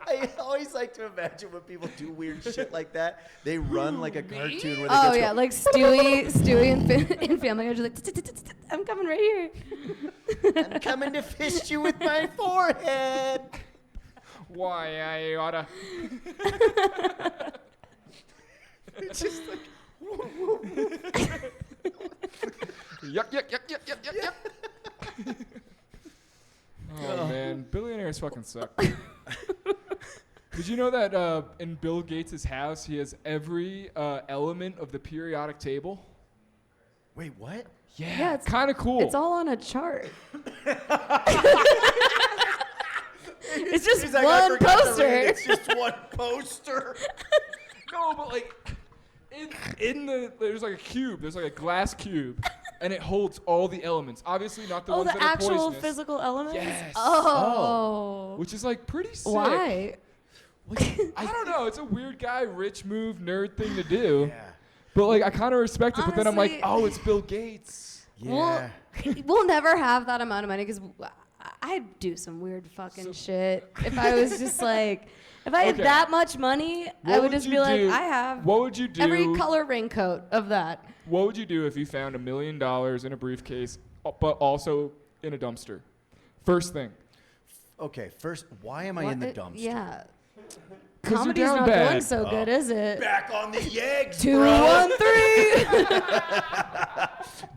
I always like to imagine when people do weird shit like that. They run like a cartoon where they Oh just yeah, go, like Stewie in Family Guy, just like I'm coming right here. I'm coming to fist you with my forehead. Why I oughta. It's just like, Yuck, yuck, yuck, yuck, yuck, yuck, yuck. Oh man, billionaires fucking suck. Did you know that in Bill Gates' house he has every element of the periodic table? wait, what? Yeah, it's kind of cool. It's all on a chart. It's just He's like, I one forgot to read poster. it. It's just one poster. No, but like in the there's like a cube. There's like a glass cube, and it holds all the elements. Obviously, not the Oh, ones the that are actual poisonous. physical elements. Yes. Oh. Which is like pretty sick. Why? I don't know. It's a weird guy, rich move, nerd thing to do. Yeah. But like, I kind of respect it. But then I'm like, Honestly- oh, it's Bill Gates. Yeah. We'll never have that amount of money because I'd do some weird fucking shit if I was just like, if I had Okay. that much money, I What would just you be like, do- I have What would you do? every color raincoat of that. What would you do if you found $1 million in a briefcase, but also in a dumpster? First thing. Okay, first, why am I in the dumpster? Yeah. 'Cause you're Comedy's down not bad. going so good, is it? Back on the yeggs, 213.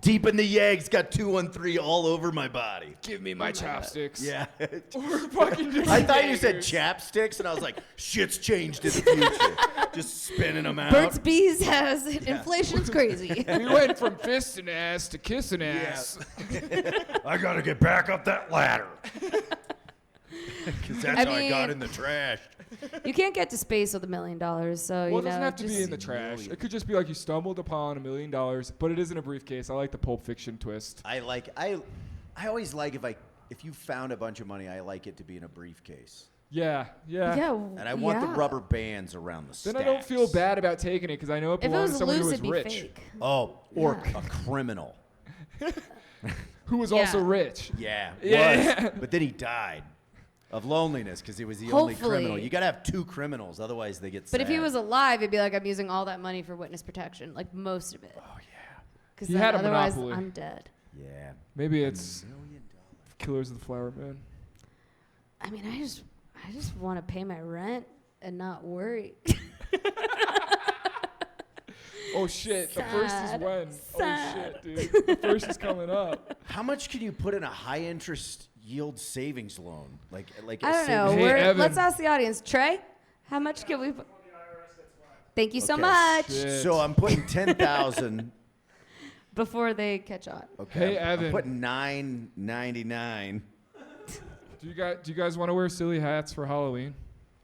Deep in the yeggs, got 213 all over my body. Give me my chopsticks. Yeah. Or fucking I thought you said Jaegers. chapsticks, and I was like, shit's changed in the future. Just spinning them out. Burt's Bees has inflation's crazy. We went from fisting ass to kissing ass. I gotta get back up that ladder. Because that's I how I got mean- in the trash. You can't get to space with $1 million, so Well, you it know. doesn't have to be just- in the trash. It could just be like you stumbled upon $1 million, but it is in a briefcase. I like the Pulp Fiction twist. I always like if you found a bunch of money, I like it to be in a briefcase. Yeah. Yeah. And I want the yeah. rubber bands around the Then stacks. I don't feel bad about taking it because I know it If it belongs to was someone loose, who it'd was be rich. fake. Oh, or Yeah. a criminal. Who was Yeah. also rich. Yeah, Yeah. was. But then he died of loneliness because he was the only Hopefully. criminal. You got to have two criminals, otherwise they get sad. But if he was alive, it'd be like I'm using all that money for witness protection, like most of it. Oh, yeah. Because He had a otherwise monopoly. I'm dead. Yeah. Maybe it's $1 million. Killers of the Flower Moon. I mean, I just want to pay my rent and not worry. Oh shit! The first is Sad. when. Sad. Oh shit, dude! The first is coming up. How much can you put in a high interest yield savings loan? Like I don't know. Hey, Evan. Let's ask the audience. Trey, how much can we put? Thank you so Okay. much. Shit. So I'm putting 10,000. Before they catch on. Okay. Hey, I'm Evan. putting $9.99. Do you guys want to wear silly hats for Halloween?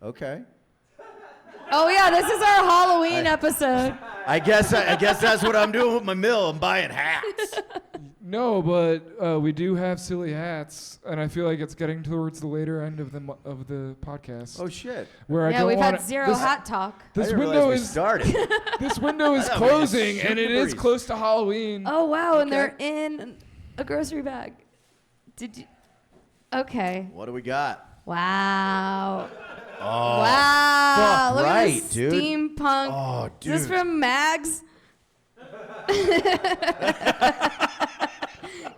Okay. Oh yeah, this is our Halloween episode. I guess that's what I'm doing with my mill. I'm buying hats. No, but we do have silly hats, and I feel like it's getting towards the later end of the podcast. Oh shit. Where I Yeah, don't we've wanna, had zero this, hat talk. This I didn't window realize we is started. this window is I thought we were just closing, and it shooting is breeze. close to Halloween. Oh wow, and Okay. they're in a grocery bag. Did you? Okay. What do we got? Wow. Oh, Wow. fuck Look right, at this dude. steampunk. Oh, Is this dude. from Mags?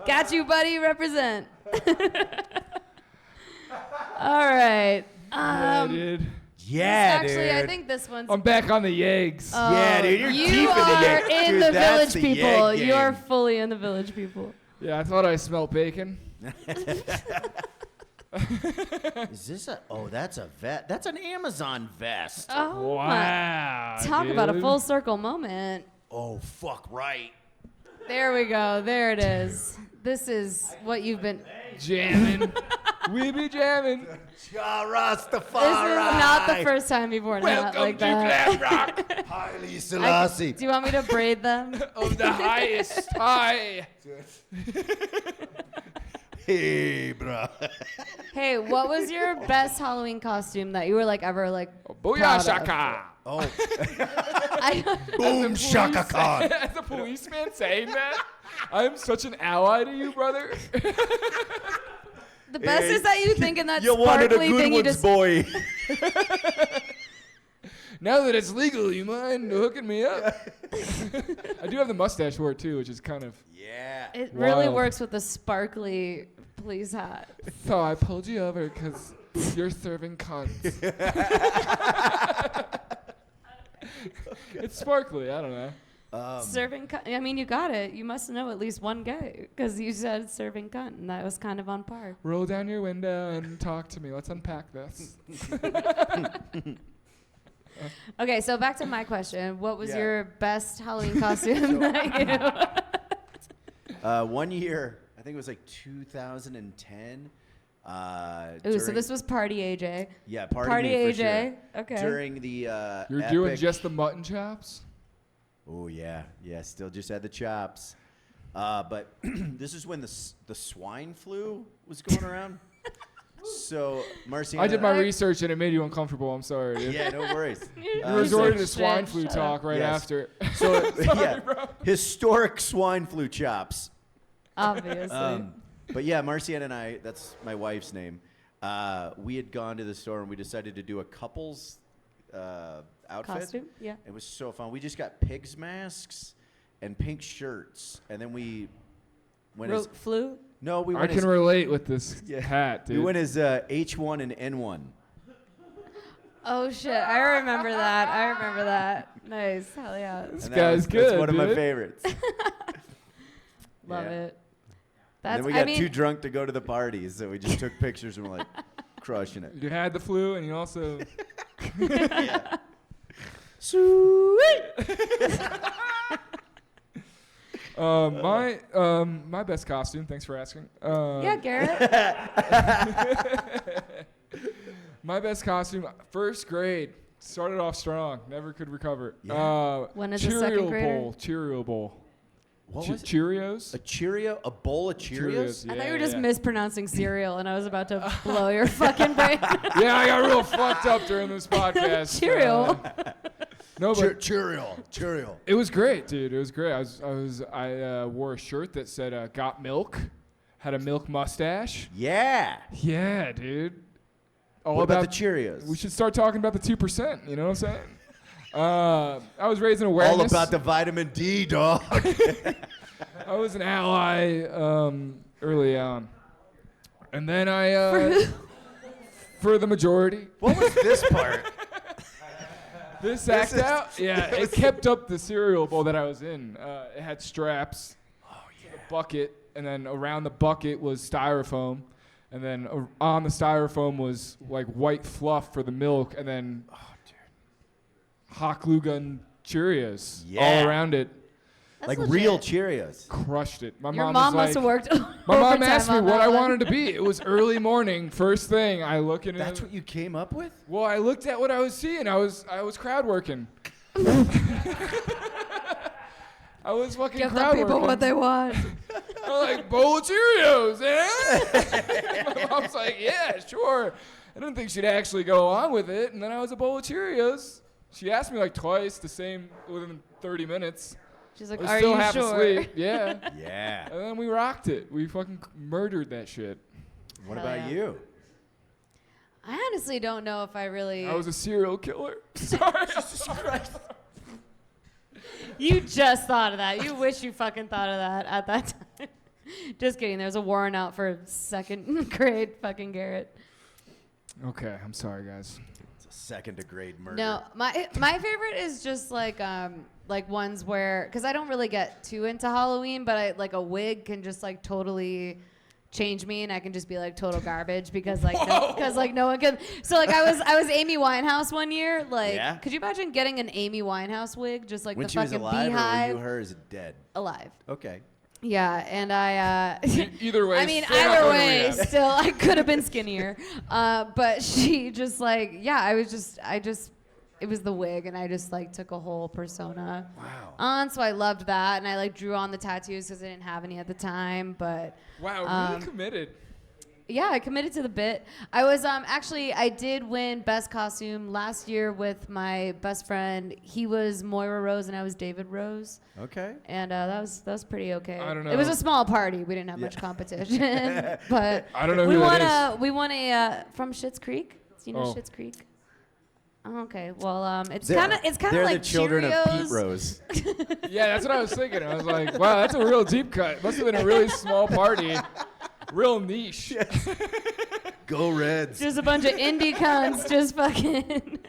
Got you, buddy. Represent. All right. Yeah, dude. Yeah, Actually, dude. I think this one's. I'm back on the Yegs. Yeah, dude, you're you deep in the are Yeg. in Dude, the that's village the people. Yeg You're game. fully in the village people. Yeah, I thought I smelled bacon. Is this a? Oh, that's a vest. That's an Amazon vest. Oh, Wow. talk about a dude. full circle moment. Oh, fuck right. There we go. There it is. This is what you've been. jamming. We be jamming. Ja This is Rastafari. not the first time you've worn a hat Welcome like to that. Glam Rock Haile Selassie. Do you want me to braid them? of the highest high. Hey, bro. Hey, what was your best Halloween costume that you were like ever like? Booyah proud of? shaka. Oh, I, boom shaka Khan. As a policeman saying that, I'm such an ally to you, brother. the best Hey, is that you think in that You wanted a sparkly good thing you ones, just. boy. Now that it's legal, you mind hooking me up? I do have the mustache for it too, which is kind of. Yeah. It really Wild. works with the sparkly police hat. So I pulled you over because you're serving cunts. It's sparkly. I don't know. Serving cunt. I mean, you got it. You must know at least one gay because you said serving cunt, and that was kind of on par. Roll down your window and talk to me. Let's unpack this. Okay, so back to my question. What was Yeah. your best Halloween costume that you? 1 year, I think it was like 2010. Ooh, so this was Party AJ. Yeah, party, Party me for AJ. sure. Okay. During the You're epic, doing just the mutton chops? Oh yeah, still just had the chops. But this is when the swine flu was going around. So Marcy, I did my research and it made you uncomfortable. I'm sorry, dude. Yeah, no worries. You Uh, resorted to Shut swine up. flu talk right Yes. after. So Sorry, yeah, bro. historic swine flu chops. Obviously. But yeah, Marciana and I, that's my wife's name. We had gone to the store and we decided to do a couple's outfit. Costume? Yeah. It was so fun. We just got pigs masks and pink shirts, and then we went as Flu? no, we I went can as relate with this Yeah. hat, dude. we went as H1 and N1. Oh shit! I remember that. I remember that. Nice. Hell yeah. This And guy's that's good, one of my dude. favorites. Love Yeah. it. And That's. then we I got mean, too drunk to go to the parties, so we just took pictures and we're like crushing it. You had the flu and you also. Yeah. Sweet. My best costume. Thanks for asking. yeah, Garrett. My best costume. First grade. Started off strong. Never could recover. Yeah. When is a second grader? Cheerio bowl. What was it? Cheerios. A Cheerio? A bowl of Cheerios? I thought you were just yeah. mispronouncing cereal, and I was about to blow your fucking brain. Yeah, I got real fucked up during this podcast. Cheerio. No, but Cheerio. it was great, dude. It was great. I wore a shirt that said "Got Milk," had a milk mustache. Yeah. Yeah, dude. All What about the Cheerios? We should start talking about the 2%. You know what I'm saying? I was raising awareness. All about the vitamin D, dog. I was an ally early on, and then I for the majority. What was this part? This act out? Yeah, it kept up the cereal bowl that I was in. It had straps, a bucket, and then around the bucket was styrofoam. And then on the styrofoam was like white fluff for the milk, and then hot glue gun Cheerios all around it. That's like legit. real Cheerios. Crushed it. My Your mom mom was must have like, worked. my mom overtime asked me on what that I one. wanted to be. It was early morning. First thing I look into. That's what you came up with? Well, I looked at what I was seeing. I was crowd working. I was fucking Give the crowd people working. what they want. I'm like, bowl of Cheerios, eh? My mom's like, yeah, sure. I didn't think she'd actually go on with it, and then I was a bowl of Cheerios. She asked me like twice, the same within 30 minutes. She's like, I was "Are still you half sure?" asleep. Yeah. Yeah. And then we rocked it. We fucking murdered that shit. What Hell about yeah. you? I honestly don't know if I really. I was a serial killer. Sorry. You just thought of that. You wish you fucking thought of that at that time. Just kidding. There's a warrant out for second grade fucking Garrett. Okay, I'm sorry, guys. It's a second degree murder. No, my favorite is just like ones where, because I don't really get too into Halloween, but I like a wig can just like totally change me, and I can just be like total garbage because like no one can. So like I was Amy Winehouse one year. Like, Yeah? could you imagine getting an Amy Winehouse wig, just like When the she was fucking alive, beehive? or were you her as dead? Alive. Okay. Yeah, and I. Either way. I mean, still not either going to way, rehab. still, I could have been skinnier. But she just like, yeah, I just, it was the wig, and I just like took a whole persona on. So I loved that, and I like drew on the tattoos because I didn't have any at the time. But Wow, really committed. yeah, I committed to the bit. I was actually, I did win best costume last year with my best friend. He was Moira Rose, and I was David Rose. Okay. And that was pretty okay. I don't It was know. a small party. We didn't have much competition, but I don't know we who won that is. we won a from Schitt's Creek. Do you know Oh. Schitt's Creek? Oh, okay. Well, it's They're- kind of They're like the children Cheerios. of Pete Rose. Yeah, that's what I was thinking. I was like, wow, that's a real deep cut. Must have been a really small party. Real niche. Go Reds. Just a bunch of indie cunts, just fucking.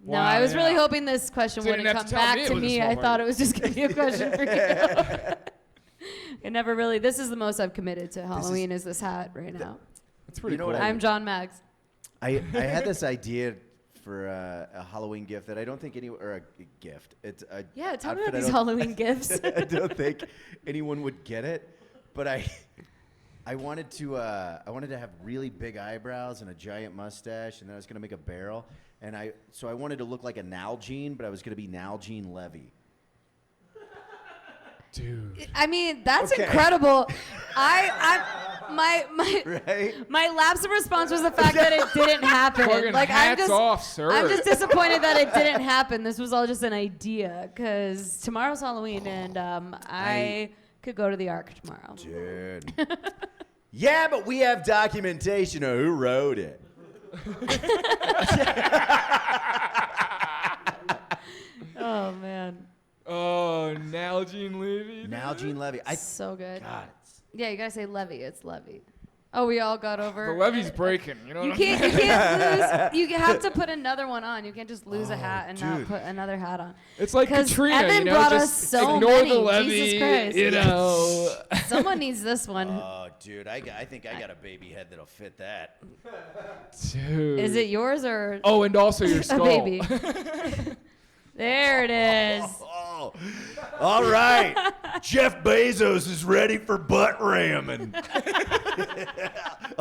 No, Wow, I was really yeah. hoping this question So you wouldn't didn't come have to tell back me it to was a me. small I party. thought it was just gonna be a question for you. It never really. This is the most I've committed to Halloween. Is this hat right now? That's pretty You know cool. what I'm John Mags. I had this idea for a Halloween gift that I don't think or a gift. It's a Yeah, tell me outfit about I these don't- Halloween gifts. I don't think anyone would get it, but I wanted to have really big eyebrows and a giant mustache, and then I was gonna make a barrel, and I wanted to look like a Nalgene, but I was gonna be Nalgene Levy. Dude. I mean, that's Okay. incredible. My Right? my lapse of response was the fact that it didn't happen. Fucking Like hats off, sir. I'm just disappointed that it didn't happen. This was all just an idea because tomorrow's Halloween, and I could go to the Ark tomorrow. Dude. Yeah, but we have documentation of who wrote it. Oh man, Oh, Nalgene Levy. dude. Nalgene Levy. so good. God. Yeah, you gotta say Levy. It's Levy. Oh, we all got over. The levy's breaking. You know You what I'm can't. You can't lose. You have to put another one on. You can't just lose a hat and not dude. put another hat on. It's like 'Cause Katrina, Evan you know, brought just us so ignore many. the levy, Jesus Christ. you know. Someone needs this one. Oh, dude, I think I got a baby head that'll fit that. Dude. Is it yours or Oh, and also your a skull. baby? There it is. Oh, all right. Jeff Bezos is ready for butt ramming.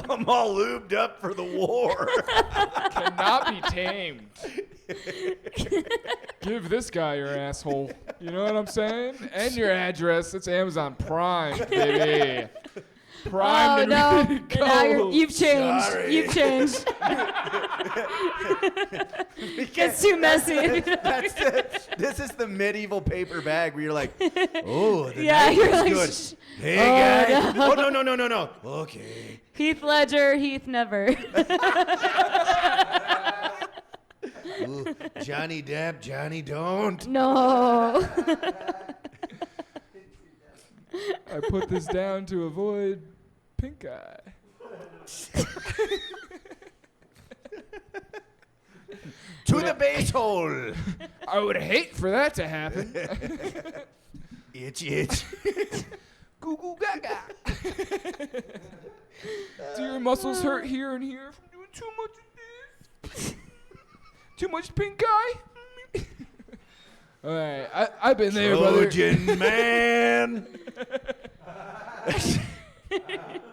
I'm all lubed up for the war. Cannot be tamed. Give this guy your asshole. You know what I'm saying? And your address. It's Amazon Prime, baby. Prime. Oh and no! ready to Now go. you've changed. Sorry. You've changed. Gets too messy. This is the medieval paper bag where you're like, oh, the Yeah, knife you're is like, good. "Shh." Hey, Oh, guys. no. Oh, no. Okay. Heath Ledger, Heath never. Ooh, Johnny Depp, Johnny don't. No. I put this down to avoid pink eye. To the base hole. I would hate for that to happen. Itch. Goo goo gaga. Do your muscles hurt here and here from doing too much of this? Too much pink eye? All right, I've been there, brother. Trojan man.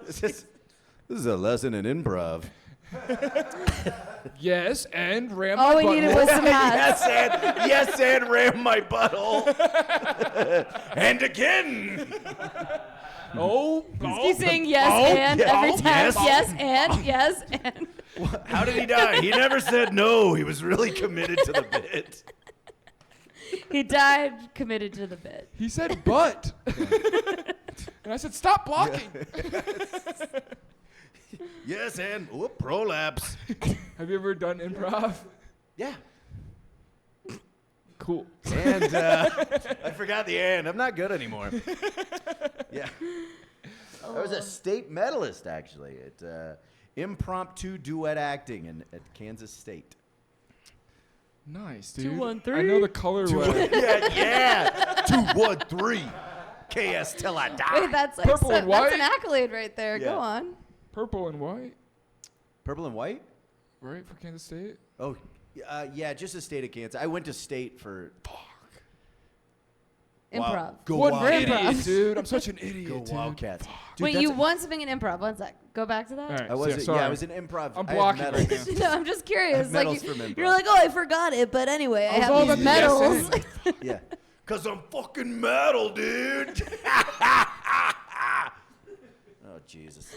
This is a lesson in improv. Yes, and ram All my we butthole. needed was some hats. yes, and ram my butthole. And again. He's saying yes and every time. Yes and. How did he die? He never said no. He was really committed to the bit. He died committed to the bit. He said but. And I said, stop blocking. Yes, and prolapse. Have you ever done improv? Yeah. Cool. And I forgot the and. I'm not good anymore. Yeah. I was a state medalist, actually, at impromptu duet acting at Kansas State. Nice, dude. 213. I know the colorway. yeah. 213. KS till I die. Wait, that's like Purple and white? That's an accolade right there. Yeah. Go on. Purple and white, Purple and white? right, for Kansas State? Oh, yeah, just the state of Kansas. I went to state for... Improv. Wow. Go What Wildcats. an idiot, dude. I'm such an idiot, Go dude. Wildcats. Dude, Wait, that's you a- won something in improv. One sec. Go back to that. All right, I was sorry. I was in improv. I'm I had blocking right medals. now. No, I'm just curious. Like medals from improv. you're like, oh, I forgot it, but anyway, I was all have about these the yes medals. and. Yeah. Cause I'm fucking metal, dude. Oh Jesus.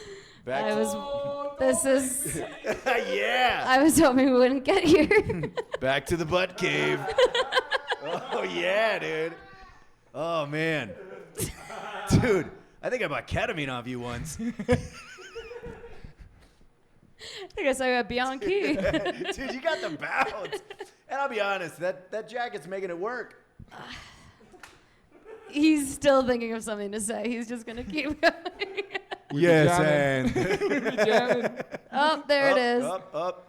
Back I to, was. This is. yeah. I was hoping we wouldn't get here. Back to the butt cave. Oh yeah, dude. Oh man. Dude, I think I bought ketamine off you once. I think I saw you at Beyond Key. Dude, you got the bounce. And I'll be honest, that jacket's making it work. He's still thinking of something to say. He's just gonna keep going. Yes, jamming. and Jamming. Oh, there it is. Up.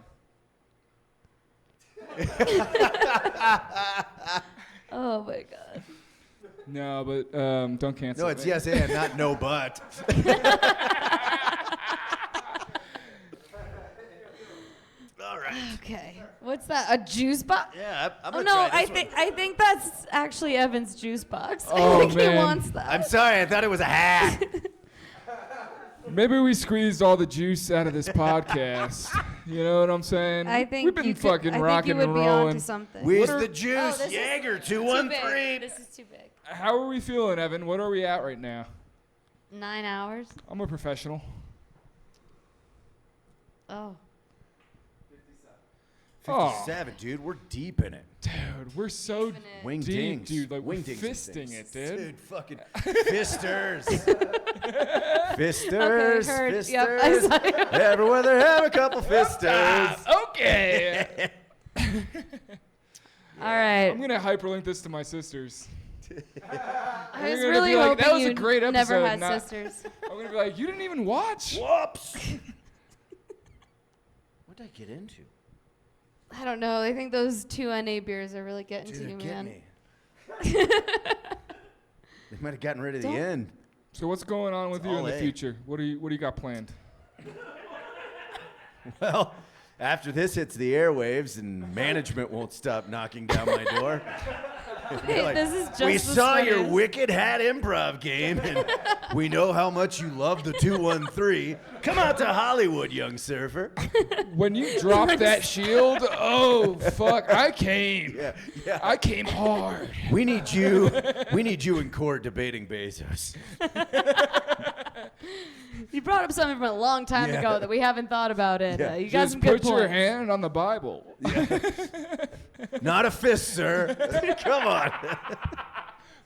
Oh my god. No, but don't cancel. No, it's me. yes and, not no but. All right. Okay. What's that? A juice box? Yeah, I'm Oh gonna no, try this one. I think that's actually Evan's juice box. Oh, I think he man. wants that. I'm sorry, I thought it was a hat. Maybe we squeezed all the juice out of this podcast. You know what I'm saying? I think we've been you could, fucking I think rocking you would and be rolling. onto something. Where's are- the juice? this is Jaeger Too 213. big. This is too big. How are we feeling, Evan? What are we at right now? 9 hours. I'm a professional. Oh. 57, dude. We're deep in it. Dude, we're so Infinite. Wing deep, dings. dude. Like we're Wing dings and fisting things. it, dude. Dude, fucking fisters. Fisters. Okay, heard. Fisters. Yep, I saw you. Everywhere there have a couple fisters. Okay. All right. I'm gonna hyperlink this to my sisters. I was gonna really be like, hoping "That was a you great never episode, had not- sisters. I'm gonna be like, you didn't even watch. Whoops. What did I get into? I don't know. I think those 2 NA beers are really getting Dude, to you, get man. me. They might have gotten rid of the Don't- end. So what's going on with It's you in all the A. future? What do you got planned? Well, after this hits the airwaves and management won't stop knocking down my door. Hey, Like, this is just we the saw your sweaters. wicked hat improv game, and we know how much you love the 213. Come out to Hollywood, young surfer. When you dropped that shield, oh fuck, I came. Yeah. I came hard. We need you. We need you in court debating Bezos. You brought up something from a long time Yeah. ago that we haven't thought about it. Yeah. You got Just some good put your points. hand on the Bible. Not a fist, sir. Come on.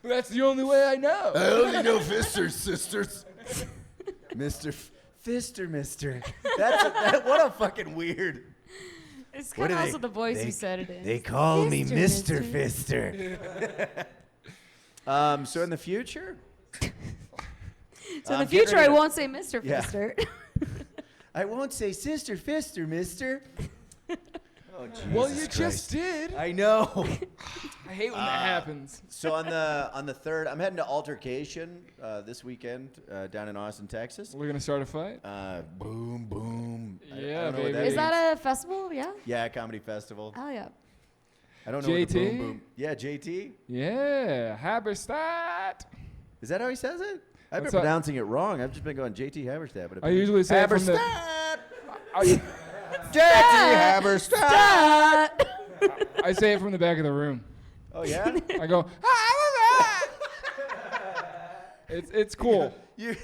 That's the only way I know. I only know fisters, sisters. Mr. Fister, mister. What a fucking weird. It's What kind of do also the voice they- you said it in. They call me Fister, Mr. mister. Fister. So in the future? So in the get future, rid I of- won't say Mr. Yeah. Fister. I won't say Sister Fister, mister. Oh, Jesus Well, you Christ. just did. I know. I hate when that happens. So on the 3rd, I'm heading to Altercation this weekend down in Austin, Texas. We're gonna start a fight. Boom, boom. I Yeah, don't know what baby. Is that a festival? Yeah. Yeah, comedy festival. Oh yeah. I don't know what the JT? boom, boom. Yeah, JT. Yeah, Haberstadt. Is that how he says it? I've been That's how- pronouncing it wrong. I've just been going JT Haberstadt. But I usually say it from the. Haberstadt. I, JT Haberstadt. I say it from the back of the room. Oh yeah. I go. It's cool.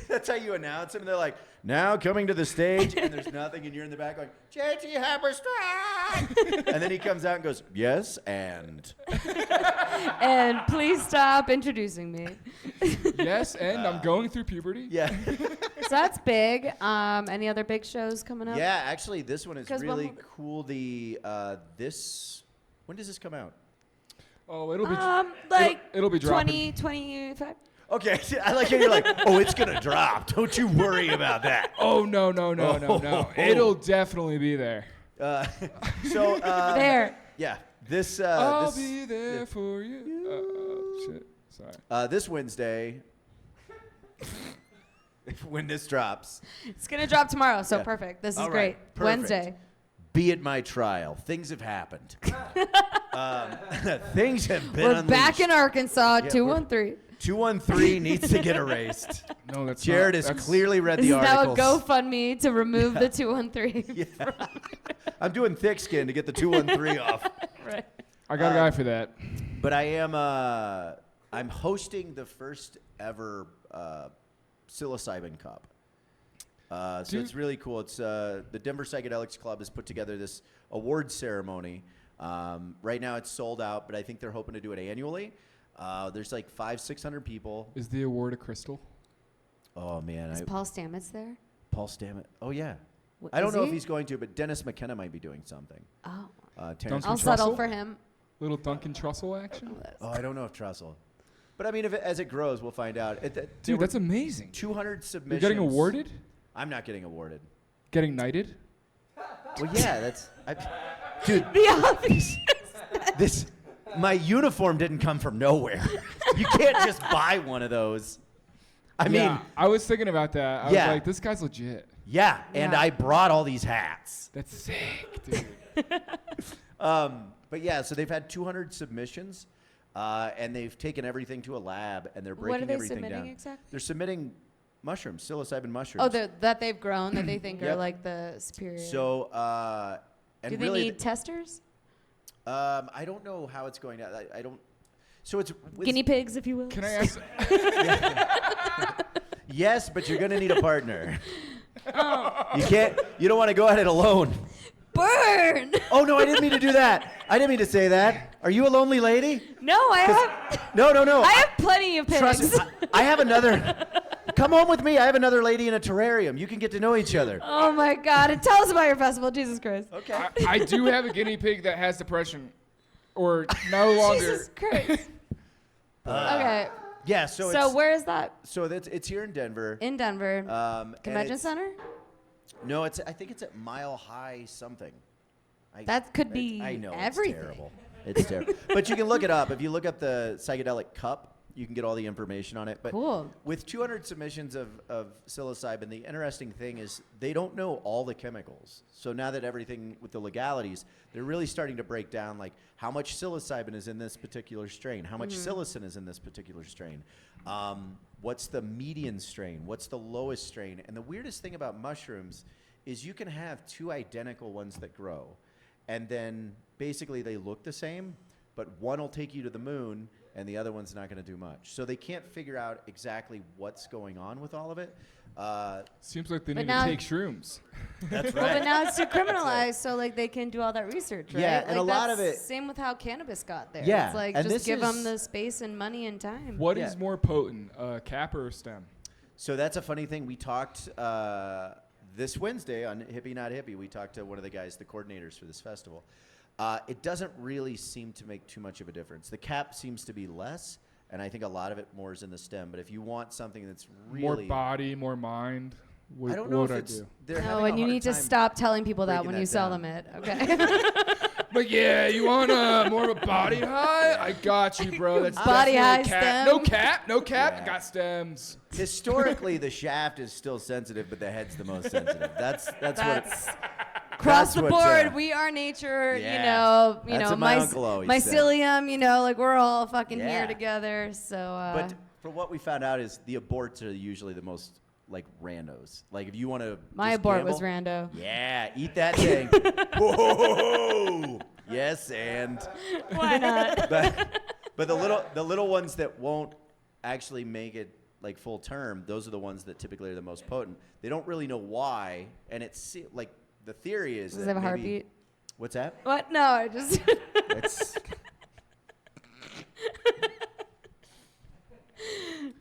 That's how you announce him. And they're like, now coming to the stage, and there's nothing, and you're in the back going, JT Haberstadt. And then he comes out and goes, yes, and. And please stop introducing me. Yes, and I'm going through puberty. Yeah. So that's big. Any other big shows coming up? Yeah, actually, this one is 'Cause really when- cool. When does this come out? Oh, it'll be. Like it'll be dropping. 2025. Okay, I like how you're like, oh, it's gonna drop. Don't you worry about that. Oh no. It'll definitely be there. So There. yeah, this. I'll this, be there for you. Shit. Sorry. This Wednesday, when this drops, It's gonna drop tomorrow, so Yeah. perfect. This is All great. right, perfect. Wednesday. be at my trial. Things have happened. Things have been We're unleashed. back in Arkansas. Yeah, 213. 213 needs to get erased. No, that's Jared not, has that's- clearly read This the is now a articles. GoFundMe to remove the 213. Yeah. I'm doing thick skin to get the 213 off. Right. I got a guy for that. But I am I'm hosting the first ever psilocybin cup. So Dude. it's really cool. It's the Denver Psychedelics Club has put together this award ceremony. Right now it's sold out, but I think they're hoping to do it annually. There's like 500-600 people. Is the award a crystal? Oh man, Is Paul Stamets there? Paul Stamets. Oh yeah. Wh- I don't is know if he? he's going to, but Dennis McKenna might be doing something. Oh. Terrence I'll Trussell? settle for him. Little Duncan Trussell action? Oh, I don't know if Trussell. But I mean, as it grows, we'll find out. There Dude, were that's amazing. 200 You're submissions. getting awarded? I'm not getting awarded. Getting knighted? Well, yeah, dude. The obvious. My uniform didn't come from nowhere. You can't just buy one of those. I mean, Yeah, I was thinking about that. I Yeah. was like, this guy's legit. yeah, and Yeah. I brought all these hats. That's sick, dude. But yeah, so they've had 200 submissions, and they've taken everything to a lab, and they're What breaking are they everything submitting down. exactly? They're submitting mushrooms, psilocybin mushrooms. Oh, that they've grown, that they think Yep. are like the superior. So, and do they really, need testers? I don't know how it's going to. I don't. So it's Guinea pigs, if you will. Can I ask? Yes, but you're gonna need a partner. You can't. You don't want to go at it alone. Burn! Oh no, I didn't mean to do that. I didn't mean to say that. Are you a lonely lady? No, I have. No. I have plenty of pigs. Trust me. I have another. Come home with me. I have another lady in a terrarium. You can get to know each other. Oh my God! And tell us about your festival, Jesus Christ. Okay. I do have a guinea pig that has depression. Or no longer. Jesus Christ. Okay. Yeah. So where is that? So it's here in Denver. In Denver. And Convention it's- Center? No, I think it's at Mile High something. That could be I know everything. it's terrible. It's terrible. But you can look it up. If you look up the psychedelic cup, you can get all the information on it. But Cool. with 200 submissions of psilocybin, the interesting thing is they don't know all the chemicals. So now that everything with the legalities, they're really starting to break down like how much psilocybin is in this particular strain, how much psilocin is in this particular strain. What's the median strain? What's the lowest strain? And the weirdest thing about mushrooms is you can have two identical ones that grow. And then basically they look the same, but one will take you to the moon and the other one's not going to do much. So they can't figure out exactly what's going on with all of it. Seems like they But need now- to take shrooms. That's Well, right. but now it's decriminalized, so like they can do all that research, right? Yeah, like and a lot of that's it- Same with how cannabis got there. Yeah, It's like and just this give them is- the space and money and time. What Yeah. is more potent, cap or stem? So that's a funny thing. We talked this Wednesday on Hippie Not Hippie. We talked to one of the guys, the coordinators for this festival. It doesn't really seem to make too much of a difference. The cap seems to be less, and I think a lot of it more is in the stem. But if you want something that's More really, body, more mind. What, I don't what know would if I it's. do? They're No, having a and you hard need to time stop telling people that breaking when that you sell down. them it, okay? But yeah, you want more of a body high? I got you, bro. That's Body definitely high a cap. stem. No cap. Yeah. Got stems. Historically, the shaft is still sensitive, but the head's the most sensitive. That's what. Across That's the what, board, we are nature. yeah. That's You know, what my uncle always said. mycelium. You know, like we're all fucking Yeah. here together. So. But from what we found out is the aborts are usually the most like randos. Like if you want to. my abort was rando. Yeah, eat that thing. Whoa! Yes, and. Why not? But the little ones that won't actually make it like full term, those are the ones that typically are the most potent. They don't really know why, and it's like the theory is Does that it have a maybe- heartbeat? What's that? What? No, I just.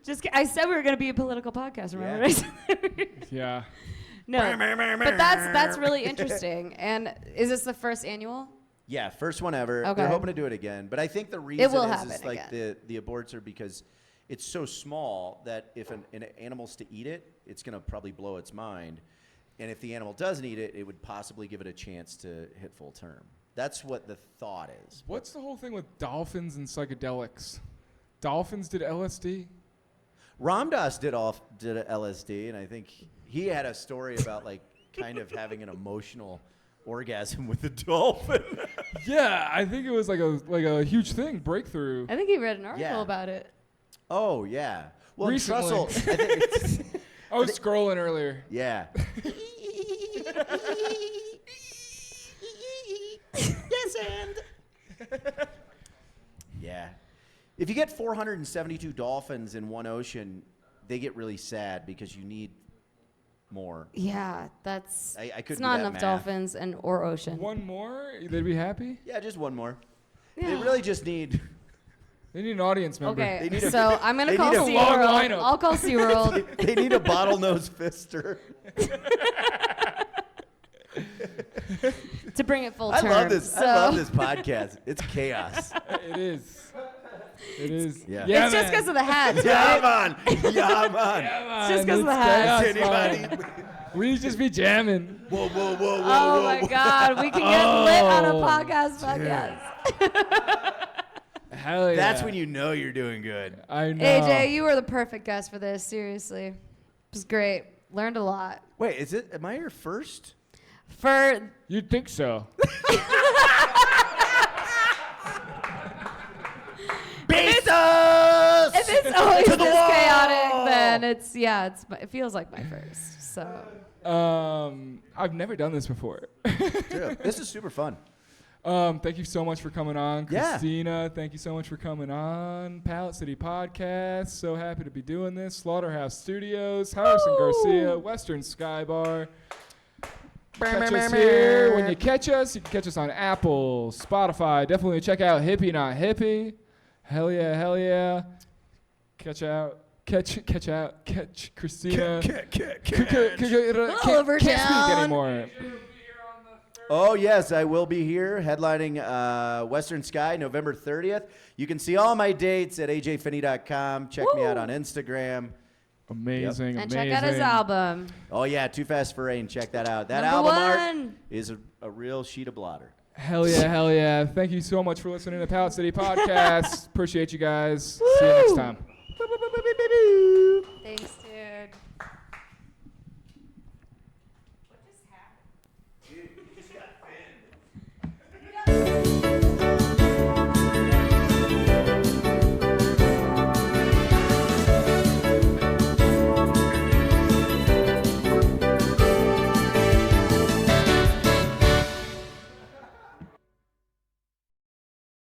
It's I said we were gonna be a political podcast. Remember? Yeah. Yeah. No, but that's really interesting. And is this the first annual? yeah, first one ever. Okay. They're hoping to do it again, but I think the reason will is happen like again. the aborts are because it's so small that if an animal's to eat it, it's gonna probably blow its mind, and if the animal doesn't eat it, it would possibly give it a chance to hit full term. That's what the thought is. What's the whole thing with dolphins and psychedelics? Dolphins did LSD? Ram Dass did a LSD, and I think he had a story about like kind of having an emotional orgasm with a dolphin. Yeah, I think it was like a huge thing, breakthrough. I think he read an article Yeah. about it. Oh yeah. Well, Recently. Trussell, I think it's, I was scrolling earlier. yeah. Yes, and. Yeah. If you get 472 dolphins in one ocean, they get really sad because you need more. Yeah, that's. I couldn't it's do not that enough math. dolphins or ocean. One more, they'd be happy. Yeah, just one more. Yeah. They really just need. They need an audience member. Okay, They need a- so I'm gonna they call need a long SeaWorld. lineup. I'll call SeaWorld. They need a bottlenose fister. To bring it full I term. love this. So I love this podcast. It's chaos. It is. It is. Yeah. it's just because of the hats, Yeah, right? man. Yeah, man. It's just 'cause of the hats. Anybody? We just be jamming. Whoa, whoa, whoa, whoa, Oh whoa. my God, we can get lit on a Oh, podcast. Hell yeah. That's when you know you're doing good. I know. AJ, you were the perfect guest for this. Seriously, it was great. Learned a lot. Wait, am I your first? For You'd think so. Bezos! if it's always To the this wall! chaotic, then it feels like my first. So I've never done this before. Dude, this is super fun. Thank you so much for coming on, Yeah. Christina. Thank you so much for coming on, Pallet City Podcast. So happy to be doing this. Slaughterhouse Studios, Harrison Garcia, Western Sky Bar. Catch us here. When you catch us, you can catch us on Apple, Spotify. Definitely check out Hippie Not Hippie. Hell yeah, hell yeah. Catch Christina. Oliver Can't speak Town. anymore. Oh, yes, I will be here headlining Western Sky November 30th. You can see all my dates at ajfinney.com. Check me out on Instagram. Amazing, and amazing. check out his album. Oh, yeah, Too Fast for Rain. Check that out. That Number album art one. is a real sheet of blotter. Hell yeah, hell yeah. Thank you so much for listening to Pallet City Podcast. Appreciate you guys. See you next time.